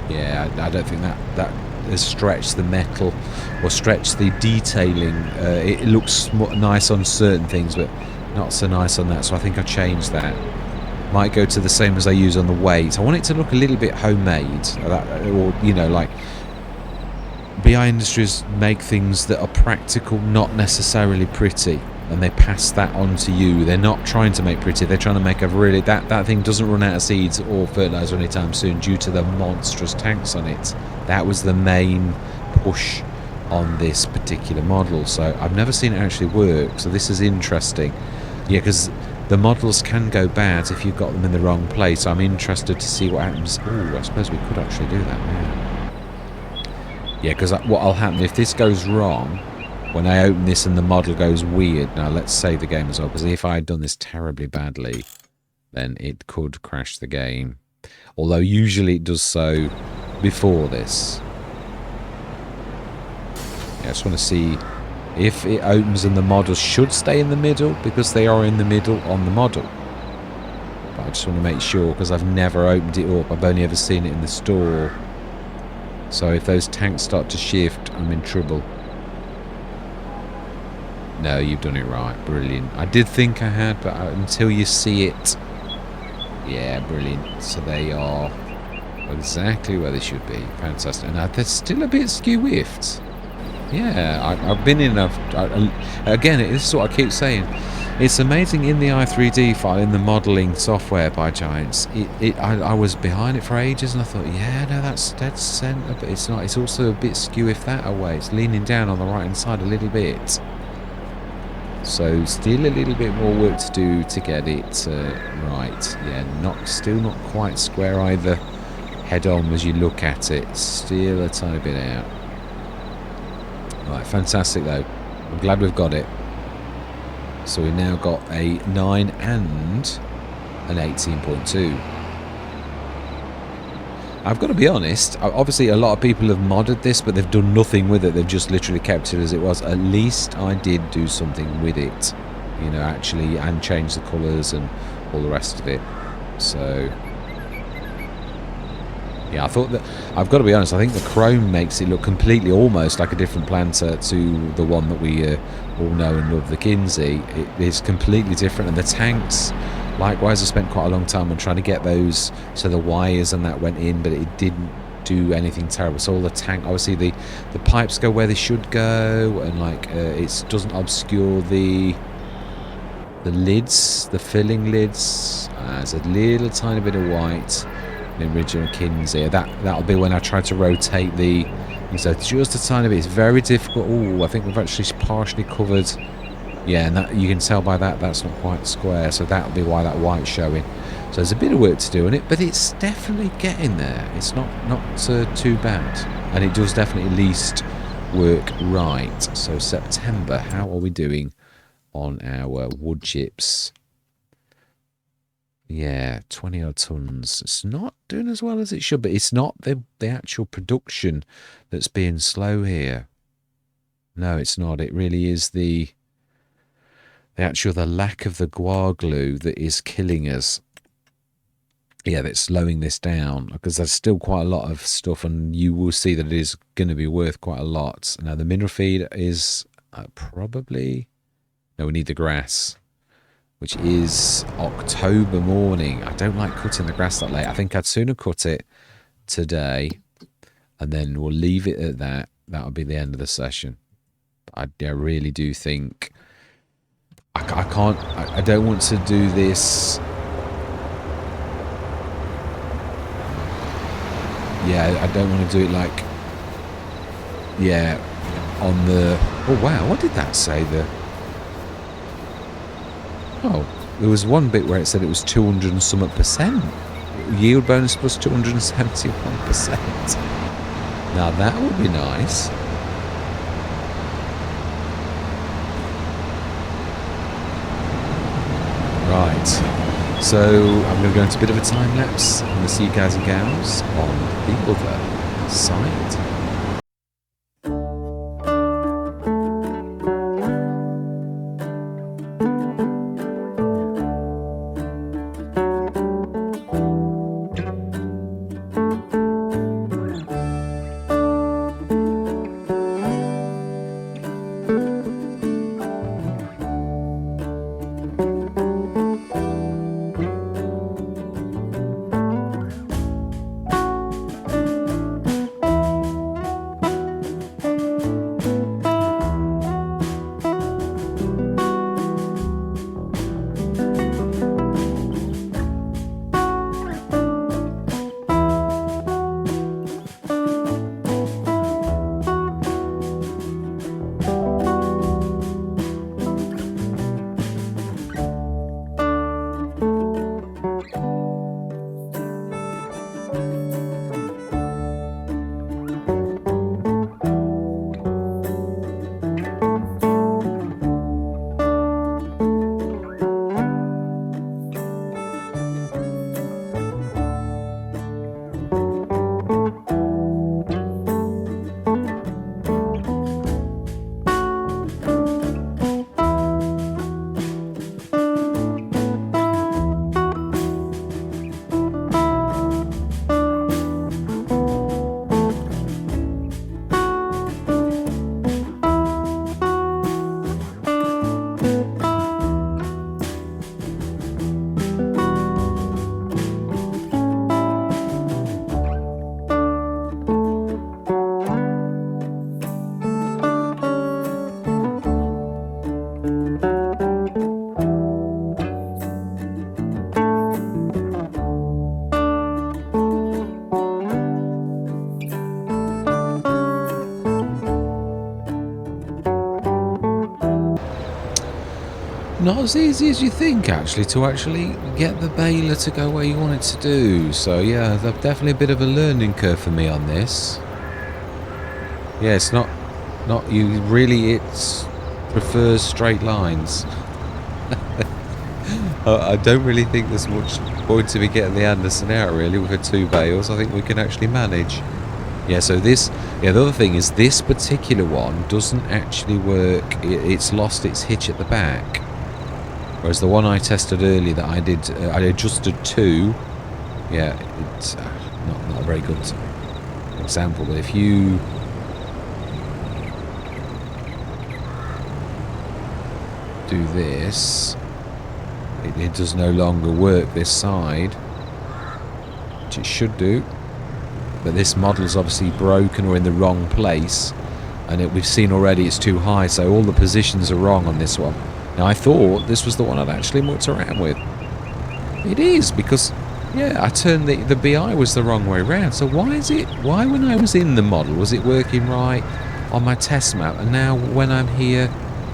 Yeah, I don't think that has stretched the metal or stretched the detailing. It looks nice on certain things, but not so nice on that. So I think I changed that. Might go to the same as I use on the weight. I want it to look a little bit homemade, or you know, like BI Industries make things that are practical, not necessarily pretty. And they pass that on to you. They're not trying to make pretty. They're trying to make a really... That thing doesn't run out of seeds or fertilizer anytime soon due to the monstrous tanks on it. That was the main push on this particular model. So I've never seen it actually work. So this is interesting. Yeah, because the models can go bad if you've got them in the wrong place. I'm interested to see what happens. Oh, I suppose we could actually do that now. Yeah, because what'll happen if this goes wrong... When I open this and the model goes weird, now let's save the game as well, because if I had done this terribly badly, then it could crash the game. Although usually it does so before this. Yeah, I just want to see if it opens and the models should stay in the middle, because they are in the middle on the model. But I just want to make sure, because I've never opened it up. I've only ever seen it in the store. So if those tanks start to shift, I'm in trouble. No, you've done it right. Brilliant. I did think I had, but until you see it... Yeah, brilliant. So they are exactly where they should be. Fantastic. Now, they're still a bit skew-whiffed. Yeah, I've been in enough... Again, this is what I keep saying. It's amazing in the i3D file, in the modelling software by Giants. I was behind it for ages, and I thought, yeah, no, that's dead centre, but it's not. It's also a bit skew-whiffed that away. It's leaning down on the right-hand side a little bit. So still a little bit more work to do to get it right. Yeah, still not quite square either head on as you look at it. Still a tiny bit out. Right, fantastic though. I'm glad we've got it. So we've now got a 9 and an 18.2. I've got to be honest, obviously a lot of people have modded this, but they've done nothing with it. They've just literally kept it as it was. At least I did do something with it, you know, actually, and change the colours and all the rest of it. So yeah, I thought that, I've got to be honest, I think the chrome makes it look completely almost like a different planter to the one that we all know and love, the Kinsey. It is completely different, and the tanks, likewise, I spent quite a long time on trying to get those so the wires and that went in, but it didn't do anything terrible. So all the tank, obviously the pipes go where they should go, and like it doesn't obscure the lids, the filling lids. There's a little tiny bit of white in the original Kinsey. That'll be when I try to rotate the, so just a tiny bit. It's very difficult. Oh, I think we've actually partially covered. Yeah, and that, you can tell by that, that's not quite square, so that'll be why that white's showing. So there's a bit of work to do on it, but it's definitely getting there. It's not too bad, and it does definitely at least work right. So September, how are we doing on our wood chips? Yeah, 20 odd tons. It's not doing as well as it should, but it's not the actual production that's being slow here. No, it's not. It really is the lack of the guar glue that is killing us. Yeah, that's slowing this down, because there's still quite a lot of stuff, and you will see that it is going to be worth quite a lot. Now, the mineral feed is probably... No, we need the grass, which is October morning. I don't like cutting the grass that late. I think I'd sooner cut it today, and then we'll leave it at that. That'll be the end of the session. I really do think... I can't... I don't want to do this... Yeah, I don't want to do it like... Yeah, on the... Oh, wow, what did that say? Oh, there was one bit where it said it was 200 and something percent. Yield bonus plus 271%. Now that would be nice. Right, so I'm going to go into a bit of a time lapse. I'm going to see you guys and gals on the other side. Not as easy as you think, actually, to actually get the baler to go where you want it to do. So yeah, there's definitely a bit of a learning curve for me on this. Yeah, it's not you really, it's prefers straight lines. I don't really think there's much point to be getting the Anderson out, really, with the 2 bales. I think we can actually manage. Yeah, so this... Yeah, the other thing is this particular one doesn't actually work. It's lost its hitch at the back. Whereas the one I tested earlier that I did... I adjusted to... Yeah, it's not a very good example, but if you... do this... It does no longer work this side, which it should do. But this model is obviously broken or in the wrong place, and we've seen already it's too high, so all the positions are wrong on this one. Now I thought this was the one I'd actually mucked around with. It is, because yeah, I turned the BI was the wrong way around. So why when I was in the model was it working right on my test map, and now when I'm here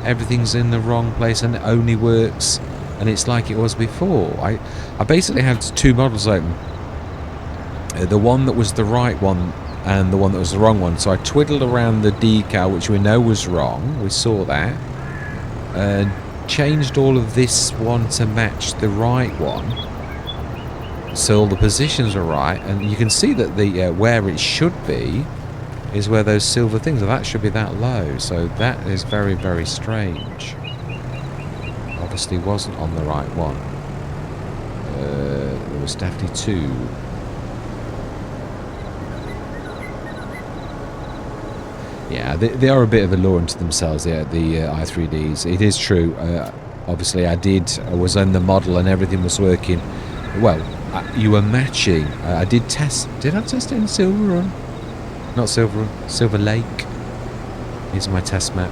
everything's in the wrong place and it only works and it's like it was before. I basically had 2 models open. The one that was the right one and the one that was the wrong one. So I twiddled around the decal, which we know was wrong. We saw that. Changed all of this one to match the right one. So all the positions are right. And you can see that the where it should be is where those silver things are. That should be that low. So that is very, very strange. Obviously wasn't on the right one. There was definitely 2. Yeah, they are a bit of a law unto themselves, the i3Ds. It is true. Obviously, I was on the model and everything was working. Well, you were matching. I did test. Did I test it in Silver Run? Not Silver Run. Silver Lake. Here's my test map,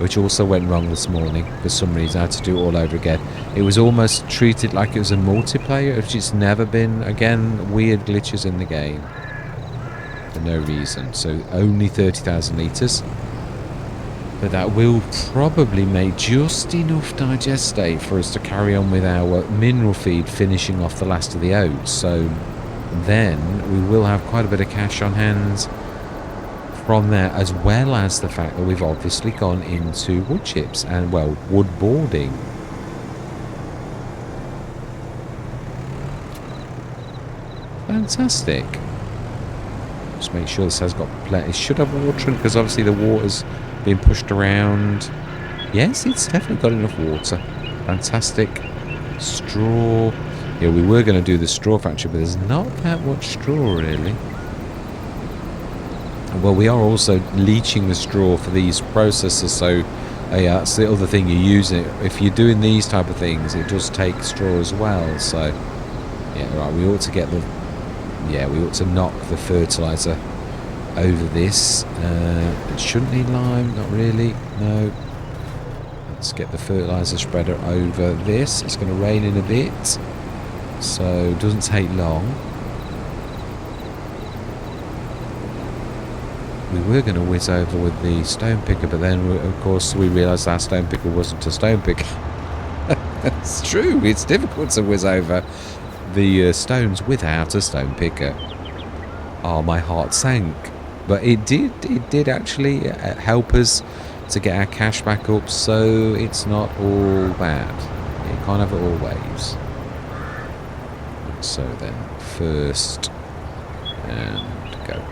which also went wrong this morning for some reason. I had to do it all over again. It was almost treated like it was a multiplayer, which it's never been. Again, weird glitches in the game. For no reason. So only 30,000 litres. But that will probably make just enough digestate for us to carry on with our mineral feed, finishing off the last of the oats. So then we will have quite a bit of cash on hand from there, as well as the fact that we've obviously gone into wood chips and, well, wood boarding. Fantastic. Just make sure this has got plenty. It should have water, because obviously the water's being pushed around. Yes, it's definitely got enough water. Fantastic. Straw. Yeah, we were going to do the straw factory, but there's not that much straw, really. Well, we are also leaching the straw for these processors, so yeah, that's the other thing you're using. If you're doing these type of things, it does take straw as well. So, yeah, right, we ought to get the... Yeah, we ought to knock the fertilizer over this. It shouldn't need lime, not really, no. Let's get the fertilizer spreader over this. It's going to rain in a bit, so it doesn't take long. We were going to whiz over with the stone picker, but then, of course, we realised our stone picker wasn't a stone picker. It's true, it's difficult to whiz over the stones without a stone picker. Oh, my heart sank. But it did actually help us to get our cash back up, so it's not all bad. You can't have it always. So then, first, and go.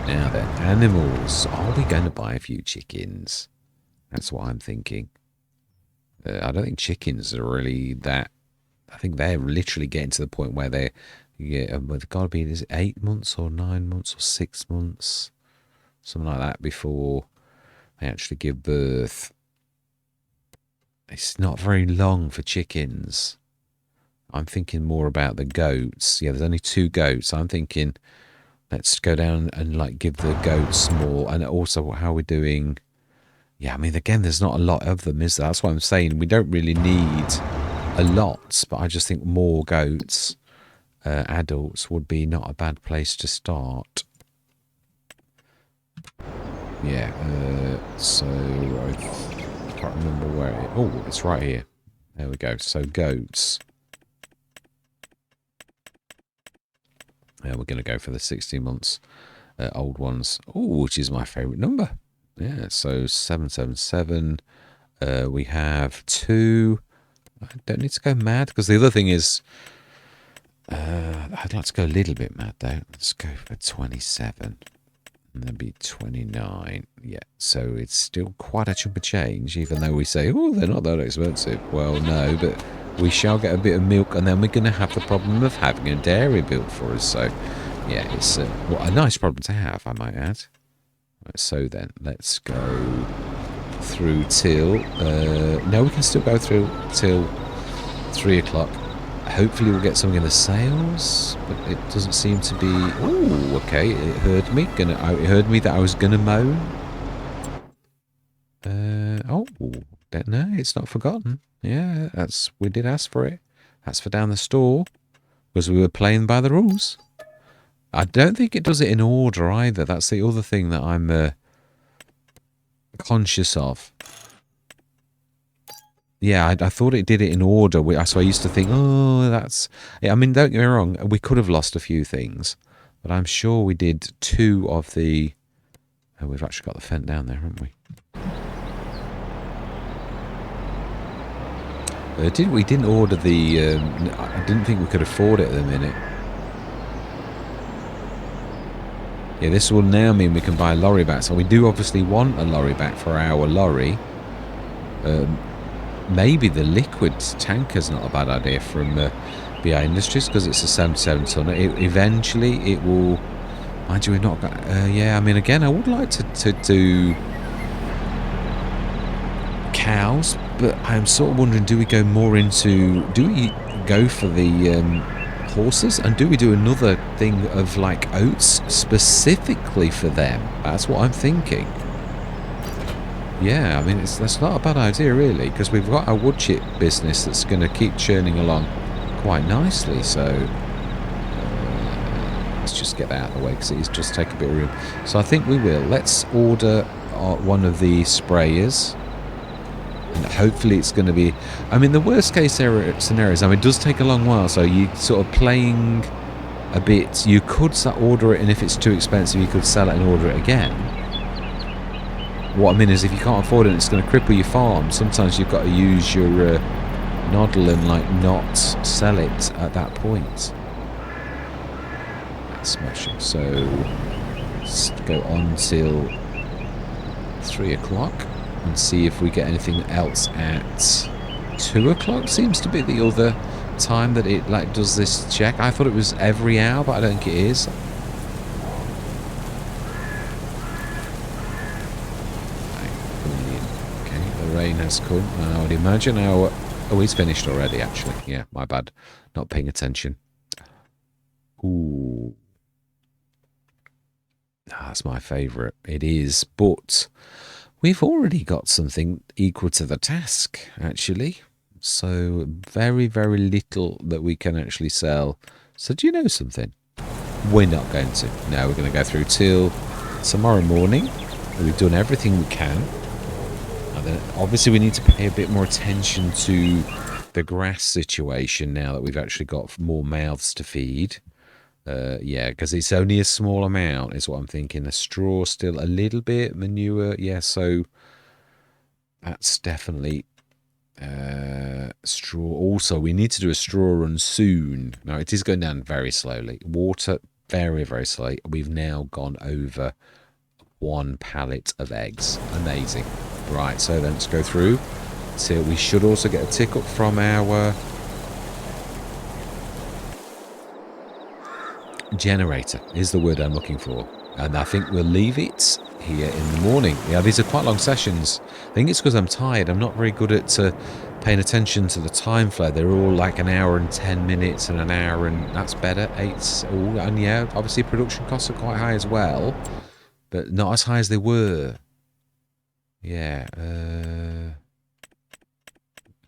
Now then, animals. Are we going to buy a few chickens? That's what I'm thinking. I don't think chickens are really that... I think they're literally getting to the point where they're... Yeah, they've got to be, is it 8 months or 9 months or 6 months? Something like that before they actually give birth. It's not very long for chickens. I'm thinking more about the goats. Yeah, there's only 2 goats. I'm thinking... Let's go down and like give the goats more. And also how we're doing... Yeah, I mean, again, there's not a lot of them, is there? That's what I'm saying. We don't really need a lot, but I just think more goats, adults, would be not a bad place to start. Yeah, so I can't remember where it... Oh, it's right here. There we go. So goats. We're going to go for the 16 months. old ones. Oh, which is my favourite number. Yeah, so 777. We have 2. I don't need to go mad, because the other thing is, I'd like to go a little bit mad though. Let's go for 27. And then be 29. Yeah, so it's still quite a chunk of change, even though we say, oh, they're not that expensive. Well, no, but we shall get a bit of milk, and then we're going to have the problem of having a dairy built for us. So, yeah, it's a nice problem to have, I might add. Right, so then, let's go through till... no, we can still go through till 3 o'clock. Hopefully we'll get something in the sales, but it doesn't seem to be... Oh, okay, it heard me. It heard me that I was going to moan. Oh, no, it's not forgotten. Yeah, we did ask for it. That's for down the store, because we were playing by the rules. I don't think it does it in order either. That's the other thing that I'm conscious of. Yeah, I thought it did it in order. So I used to think, oh, that's... I mean, don't get me wrong, we could have lost a few things, but I'm sure we did 2 of the... Oh, we've actually got the fent down there, haven't we? We didn't order the... I didn't think we could afford it at the minute. Yeah, this will now mean we can buy a lorry back. So we do obviously want a lorry back for our lorry. Maybe the liquid tanker's not a bad idea from BI Industries, because it's a 77 tonner. Eventually it will... Mind you, we're not... yeah, I mean, again, I would like to do cows, but I'm sort of wondering, do we go more into... Do we go for the horses? And do we do another thing of, like, oats specifically for them? That's what I'm thinking. Yeah, I mean, that's not a bad idea, really, because we've got our wood chip business that's going to keep churning along quite nicely, so let's just get that out of the way, because it just take a bit of room. So I think we will. Let's order one of the sprayers, and hopefully it's going to be... I mean, the worst case scenarios, I mean, it does take a long while, so you sort of playing a bit. You could order it, and if it's too expensive, you could sell it and order it again. What I mean is, if you can't afford it, it's going to cripple your farm. Sometimes you've got to use your noddle and, like, not sell it at that point. That's smashing. So let's go on till 3 o'clock and see if we get anything else at 2 o'clock. Seems to be the other time that it, like, does this check. I thought it was every hour, but I don't think it is. Rain has come, and I would imagine our... Oh, he's finished already, actually. Yeah, my bad. Not paying attention. Ooh. That's my favourite. It is, but we've already got something equal to the task, actually. So very, very little that we can actually sell. So do you know something? We're not going to. No, we're going to go through till tomorrow morning. We've done everything we can. And then obviously we need to pay a bit more attention to the grass situation now that we've actually got more mouths to feed. Yeah, because it's only a small amount is what I'm thinking. The straw still a little bit, manure, yeah, so that's definitely straw. Also, we need to do a straw run soon. Now, it is going down very slowly. Water, very, very slowly. We've now gone over 1 pallet of eggs. Amazing. Right, so then let's go through. So we should also get a tick up from our generator is the word I'm looking for. And I think we'll leave it here in the morning. Yeah, these are quite long sessions. I think it's because I'm tired. I'm not very good at paying attention to the time flow. They're all like an hour and 10 minutes and an hour, and that's better. 8. And yeah, obviously production costs are quite high as well, but not as high as they were. Yeah,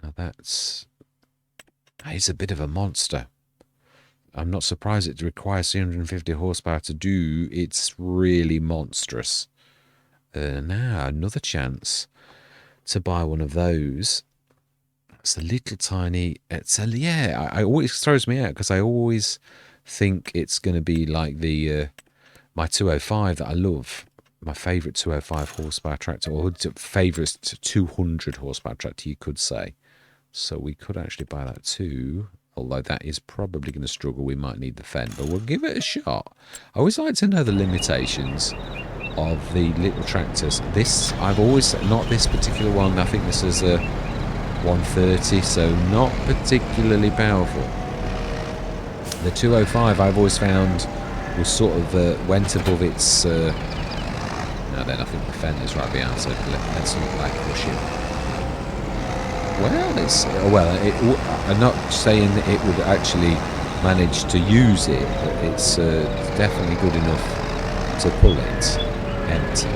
now that's a bit of a monster. I'm not surprised it requires 350 horsepower to do. It's really monstrous. Now, another chance to buy one of those. It's a little tiny... I always throws me out because I always think it's going to be like the my 205 that I love, my favourite 205 horsepower tractor, or favourite 200 horsepower tractor, you could say. So we could actually buy that too, although that is probably going to struggle. We might need the fend, but we'll give it a shot. I always like to know the limitations of the little tractors. This, I've always, not this particular one, I think this is a 130, so not particularly powerful. The 205 I've always found was sort of went above its... now then, I think the fend is right behind, so let's not like push it. Well, I'm not saying that it would actually manage to use it, but it's definitely good enough to pull it empty.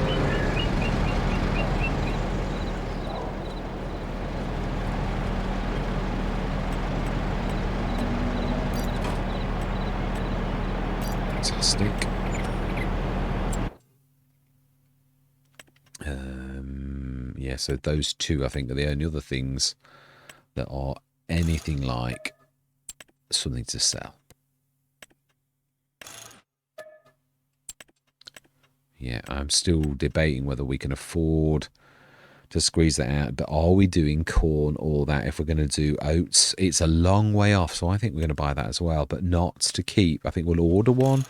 Fantastic. Yeah, so those two, I think, are the only other things that are anything like something to sell. Yeah, I'm still debating whether we can afford to squeeze that out, but are we doing corn or that? If we're going to do oats, it's a long way off, so I think we're going to buy that as well, but not to keep. I think we'll order one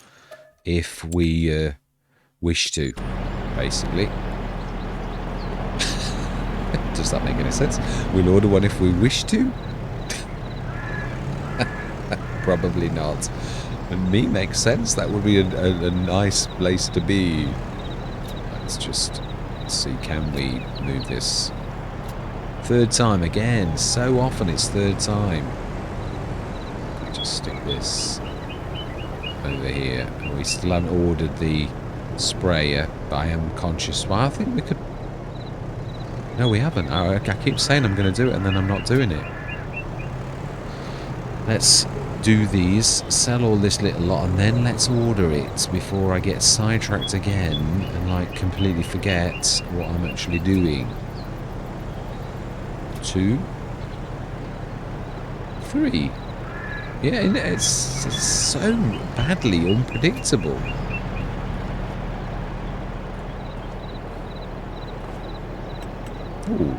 if we wish to, basically. Does that make any sense? We'll order one if we wish to? Probably not. And me makes sense. That would be a nice place to be. Let's just see, can we move this? Third time again. So often it's third time. Just stick this over here. We still haven't ordered the sprayer, but I am conscious. Well, I think we could... No, we haven't. I keep saying I'm going to do it, and then I'm not doing it. Let's do these, sell all this little lot, and then let's order it before I get sidetracked again and, like, completely forget what I'm actually doing. 2, 3. Yeah, it's so badly unpredictable. Ooh.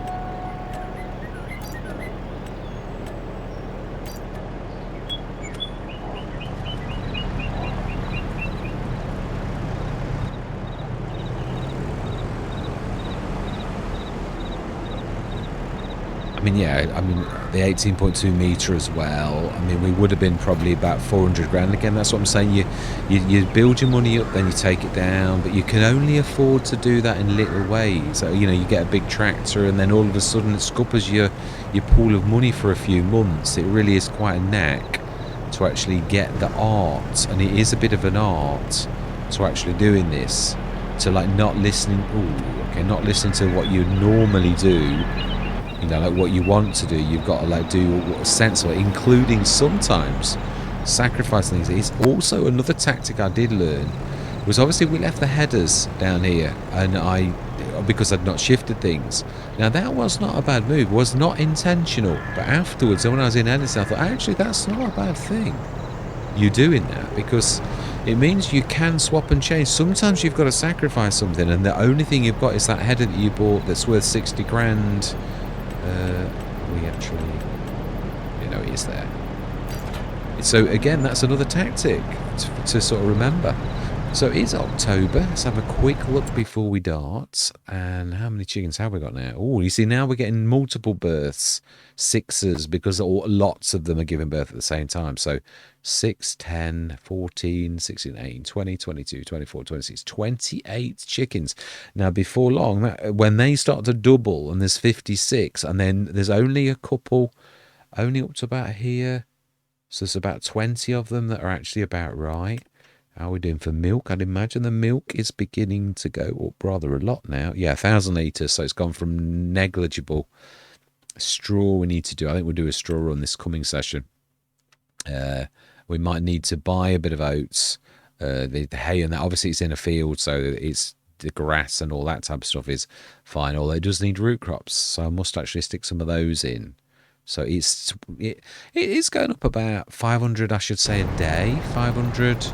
I mean, yeah, I mean, the 18.2 metre as well. I mean, we would have been probably about 400 grand again. That's what I'm saying. You build your money up, then you take it down, but you can only afford to do that in little ways. So, you know, you get a big tractor, and then all of a sudden it scuppers your pool of money for a few months. It really is quite a knack to actually get the art, and it is a bit of an art to actually doing this. To, like, not listening. Ooh, okay, not listening to what you normally do. You know, like what you want to do, you've got to, like, do what's sensible, including sometimes sacrificing things. It's also another tactic I did learn, was obviously we left the headers down here, and because I'd not shifted things. Now that was not a bad move, was not intentional, but afterwards when I was in editing, I thought, actually that's not a bad thing, you doing that, because it means you can swap and change. Sometimes you've got to sacrifice something, and the only thing you've got is that header that you bought that's worth 60 grand. We actually, you know, it is there. So again, that's another tactic to sort of remember. So it's October. Let's have a quick look before we dart. And how many chickens have we got now? Oh, you see, now we're getting multiple births, 6s, because lots of them are giving birth at the same time. So 6, 10, 14, 16, 18, 20, 22, 24, 26, 28 chickens. Now, before long, when they start to double and there's 56, and then there's only a couple, only up to about here. So there's about 20 of them that are actually about right. How are we doing for milk? I'd imagine the milk is beginning to go up rather a lot now. Yeah, 1,000 litres, so it's gone from negligible. Straw we need to do. I think we'll do a straw run this coming session. We might need to buy a bit of oats. The hay and that, obviously it's in a field, so it's the grass and all that type of stuff is fine. Although it does need root crops, so I must actually stick some of those in. So it is going up about 500, I should say, a day. 500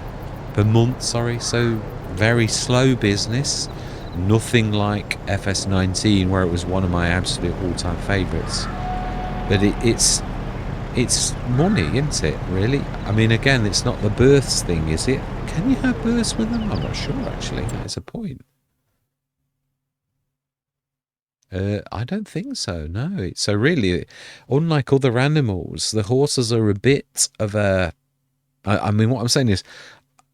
per month, sorry. So Very slow business. Nothing like FS19, where it was one of my absolute all-time favourites. But it's money, isn't it, really? I mean, again, it's not the births thing, is it? Can you have births with them? I'm not sure, actually. That's a point. I don't think so, no. So really, unlike other animals, the horses are a bit of a... I mean, what I'm saying is,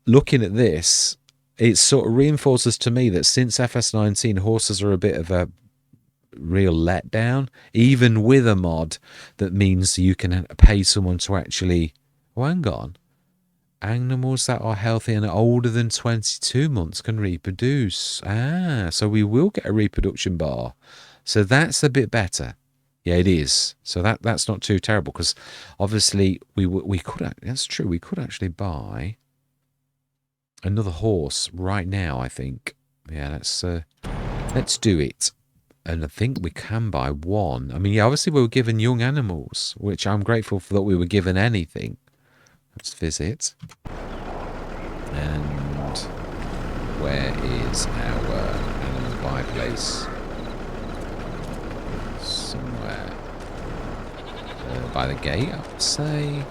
looking at this, it sort of reinforces to me that since FS19, horses are a bit of a real letdown, even with a mod that means you can pay someone to actually... Oh, hang on. Animals that are healthy and older than 22 months can reproduce. Ah, so we will get a reproduction bar. So that's a bit better. Yeah, it is. So that's not too terrible, because obviously we could... That's true. We could actually buy another horse right now, I think. Yeah, let's do it. And I think we can buy one. I mean, yeah, obviously we were given young animals, which I'm grateful for that we were given anything. Let's visit. And where is our animal buy place? Somewhere. By the gate, I would say.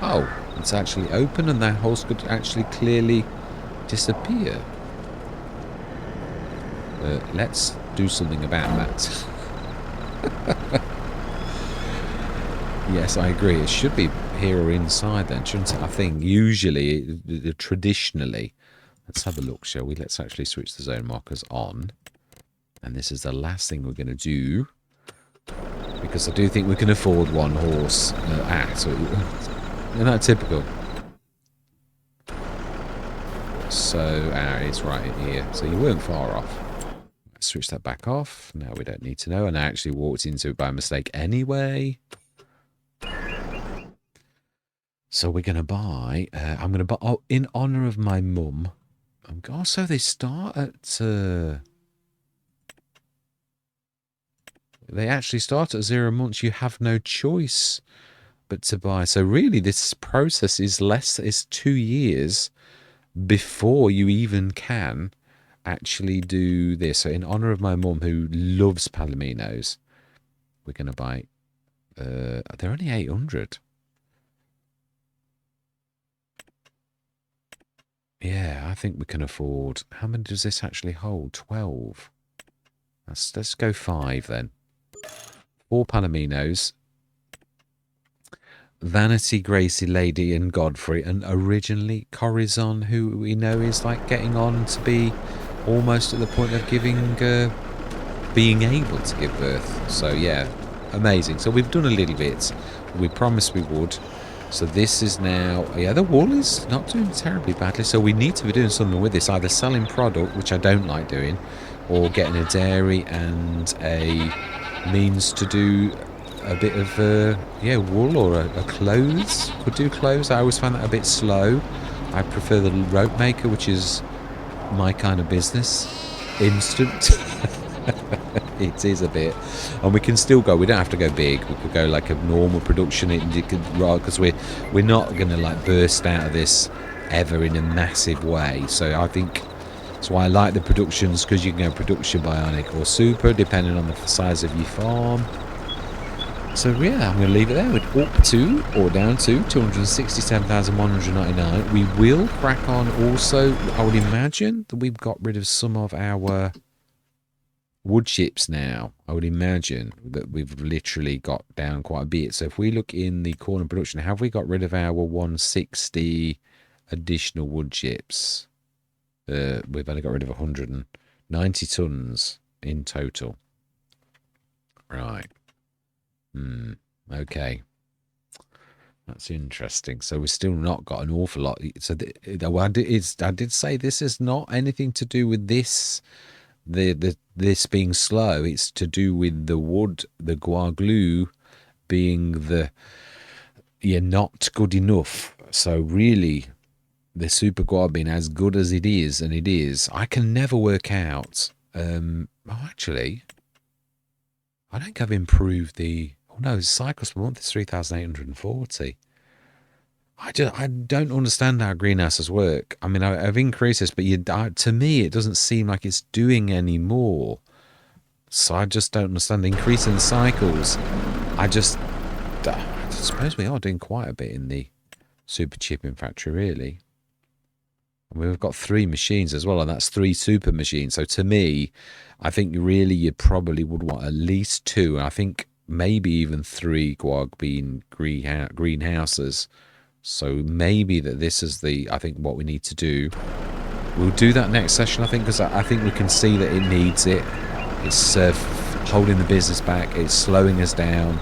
Oh, it's actually open and that horse could actually clearly disappear. Let's do something about that. Yes, I agree. It should be here or inside then, shouldn't it? I think usually, traditionally, let's have a look, shall we? Let's actually switch the zone markers on. And this is the last thing we're going to do, because I do think we can afford one horse. So isn't that typical? So, it's right in here. So you weren't far off. Let's switch that back off. Now we don't need to know. And I actually walked into it by mistake anyway. So we're going to buy... I'm going to buy... Oh, in honour of my mum. Oh, so they start at... They actually start at 0 months. You have no choice but to buy. So really, this process is 2 years before you even can actually do this. So in honour of my mum, who loves Palominos, we're going to buy... they're only 800. Yeah, I think we can afford... How many does this actually hold? 12. Let's go 5 then. 4 Palominos. Vanity, Gracie, Lady, and Godfrey. And originally Corazon, who we know is like getting on to be almost at the point of giving... being able to give birth. So yeah, amazing. So we've done a little bit. We promised we would. So this is now... Yeah, the wool is not doing terribly badly. So we need to be doing something with this. Either selling product, which I don't like doing, or getting a dairy and a means to do a bit of, wool or a clothes. Could do clothes. I always find that a bit slow. I prefer the rope maker, which is my kind of business. Instant. It is a bit, and we can still go. We don't have to go big. We could go like a normal production. Because we're not going to like burst out of this ever in a massive way. So I think that's why I like the productions, because you can go production, bionic, or super, depending on the size of your farm. So yeah, I'm going to leave it there with up to or down to 267,199. We will crack on. Also, I would imagine that we've got rid of some of our wood chips now. I would imagine that we've literally got down quite a bit. So if we look in the corner production, have we got rid of our 160 additional wood chips? We've only got rid of 190 tons in total. Right. Okay. That's interesting. So we've still not got an awful lot. So I did say this is not anything to do with this. This being slow, it's to do with the wood, the guar being not good enough. So really, the super guar being as good as it is, and it is, I can never work out. Actually, I think I've improved the... Oh no, cycles per month is 3,840. I don't understand how greenhouses work. I mean, I've increased this, but to me, it doesn't seem like it's doing any more. So I just don't understand increasing the cycles. I suppose we are doing quite a bit in the super chipping factory, really. And we've got 3 machines as well, and that's 3 super machines. So to me, I think really you probably would want at least 2. I think maybe even 3 guag bean greenhouses. So maybe that this is I think what we need to do. We'll do that next session, I think, because I think we can see that it needs it. It's holding the business back. It's slowing us down.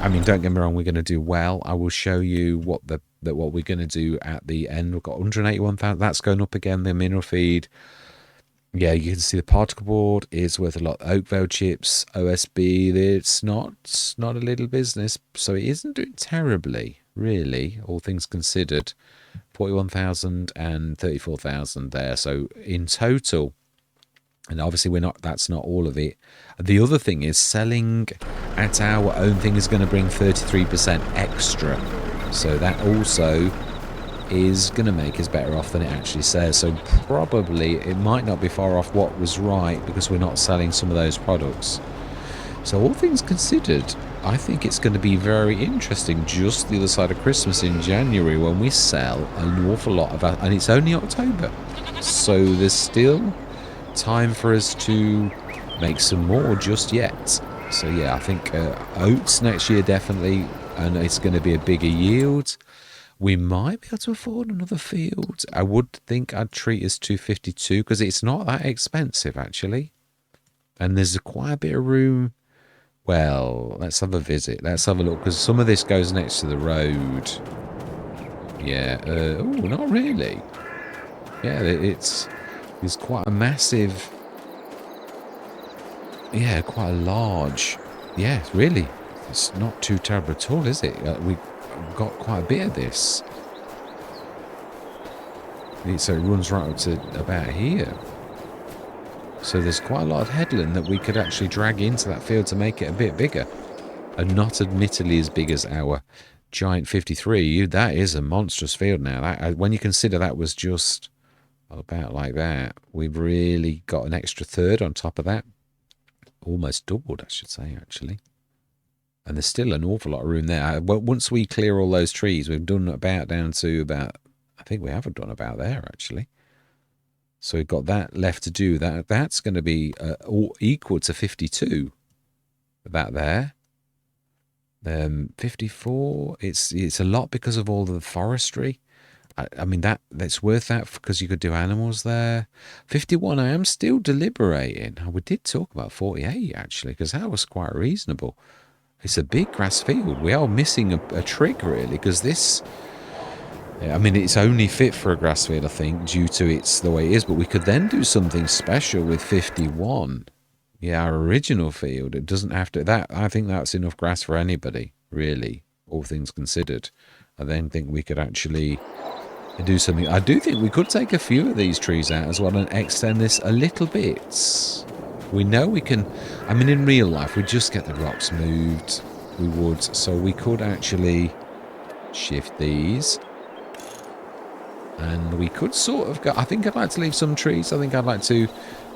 I mean, don't get me wrong, we're going to do well. I will show you what we're going to do at the end. We've got 181,000. That's going up again, the mineral feed. Yeah, you can see the particle board is worth a lot. Oakvale chips, OSB, it's not a little business. So it isn't doing terribly, really, all things considered. 41,000 and 34,000 there. So in total, and obviously that's not all of it. The other thing is selling at our own thing is going to bring 33% extra. So that also is going to make us better off than it actually says. So probably it might not be far off what was right because we're not selling some of those products. So all things considered, I think it's going to be very interesting just the other side of Christmas in January when we sell an awful lot of, and it's only October. So there's still time for us to make some more just yet. So yeah, I think oats next year definitely, and it's going to be a bigger yield. We might be able to afford another field. I would think I'd treat us 252 because it's not that expensive actually, and there's quite a bit of room. Well, let's have a visit. Let's have a look because some of this goes next to the road. Yeah. Oh, not really. Yeah, it's quite a massive. Yeah, quite a large. Yeah, really. It's not too terrible at all, is it? We've got quite a bit of this. So it runs right up to about here. So there's quite a lot of headland that we could actually drag into that field to make it a bit bigger. And not admittedly as big as our giant 53. That is a monstrous field now. When you consider that was just about like that, we've really got an extra third on top of that. Almost doubled, I should say, actually. And there's still an awful lot of room there. Once we clear all those trees, we've done down to about, I think we haven't done about there, actually. So we've got that left to do. That's going to be equal to 52. About there. 54. It's a lot because of all the forestry. I mean that's worth that because you could do animals there. 51. I am still deliberating. We did talk about 48 actually because that was quite reasonable. It's a big grass field. We are missing a trick really because this. I mean, it's only fit for a grass field, I think, due to the way it is. But we could then do something special with 51. Yeah, our original field. It doesn't have to. I think that's enough grass for anybody, really, all things considered. I then think we could actually do something. I do think we could take a few of these trees out as well and extend this a little bit. We know we can. I mean, in real life, we just get the rocks moved. We would. So we could actually shift these. And we could sort of go. I think I'd like to leave some trees. I think I'd like to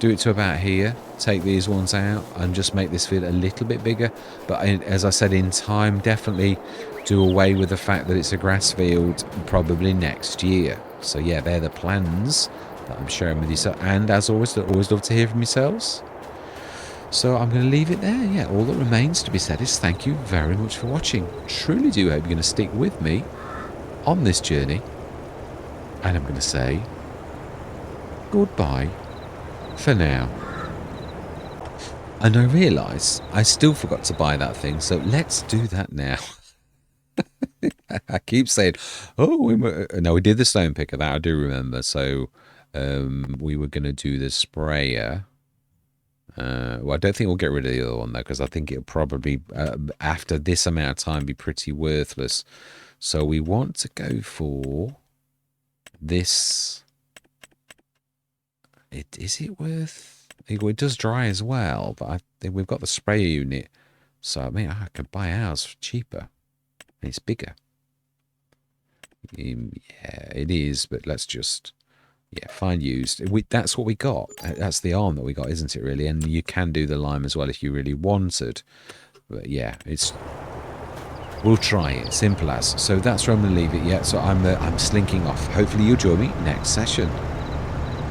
do it to about here. Take these ones out and just make this field a little bit bigger. But as I said, in time, definitely do away with the fact that it's a grass field probably next year. So yeah, they're the plans that I'm sharing with you. And as always, I'd always love to hear from yourselves. So I'm going to leave it there. Yeah, all that remains to be said is thank you very much for watching. Truly do hope you're going to stick with me on this journey. And I'm going to say goodbye for now. And I realise I still forgot to buy that thing, so let's do that now. I keep saying, no, we did the stone picker, that I do remember. So we were going to do the sprayer. Well, I don't think we'll get rid of the other one, though, because I think it'll probably, after this amount of time, be pretty worthless. So we want to go for this. Is it worth? It does dry as well, but I think we've got the spray unit, so I mean I could buy ours cheaper. And it's bigger. Yeah, it is, but let's just... Yeah, find used. That's what we got. That's the arm that we got, isn't it, really? And you can do the lime as well if you really wanted. But yeah, we'll try it. Simple as. So that's where I'm going to leave it. Yeah, so I'm slinking off. Hopefully you'll join me next session.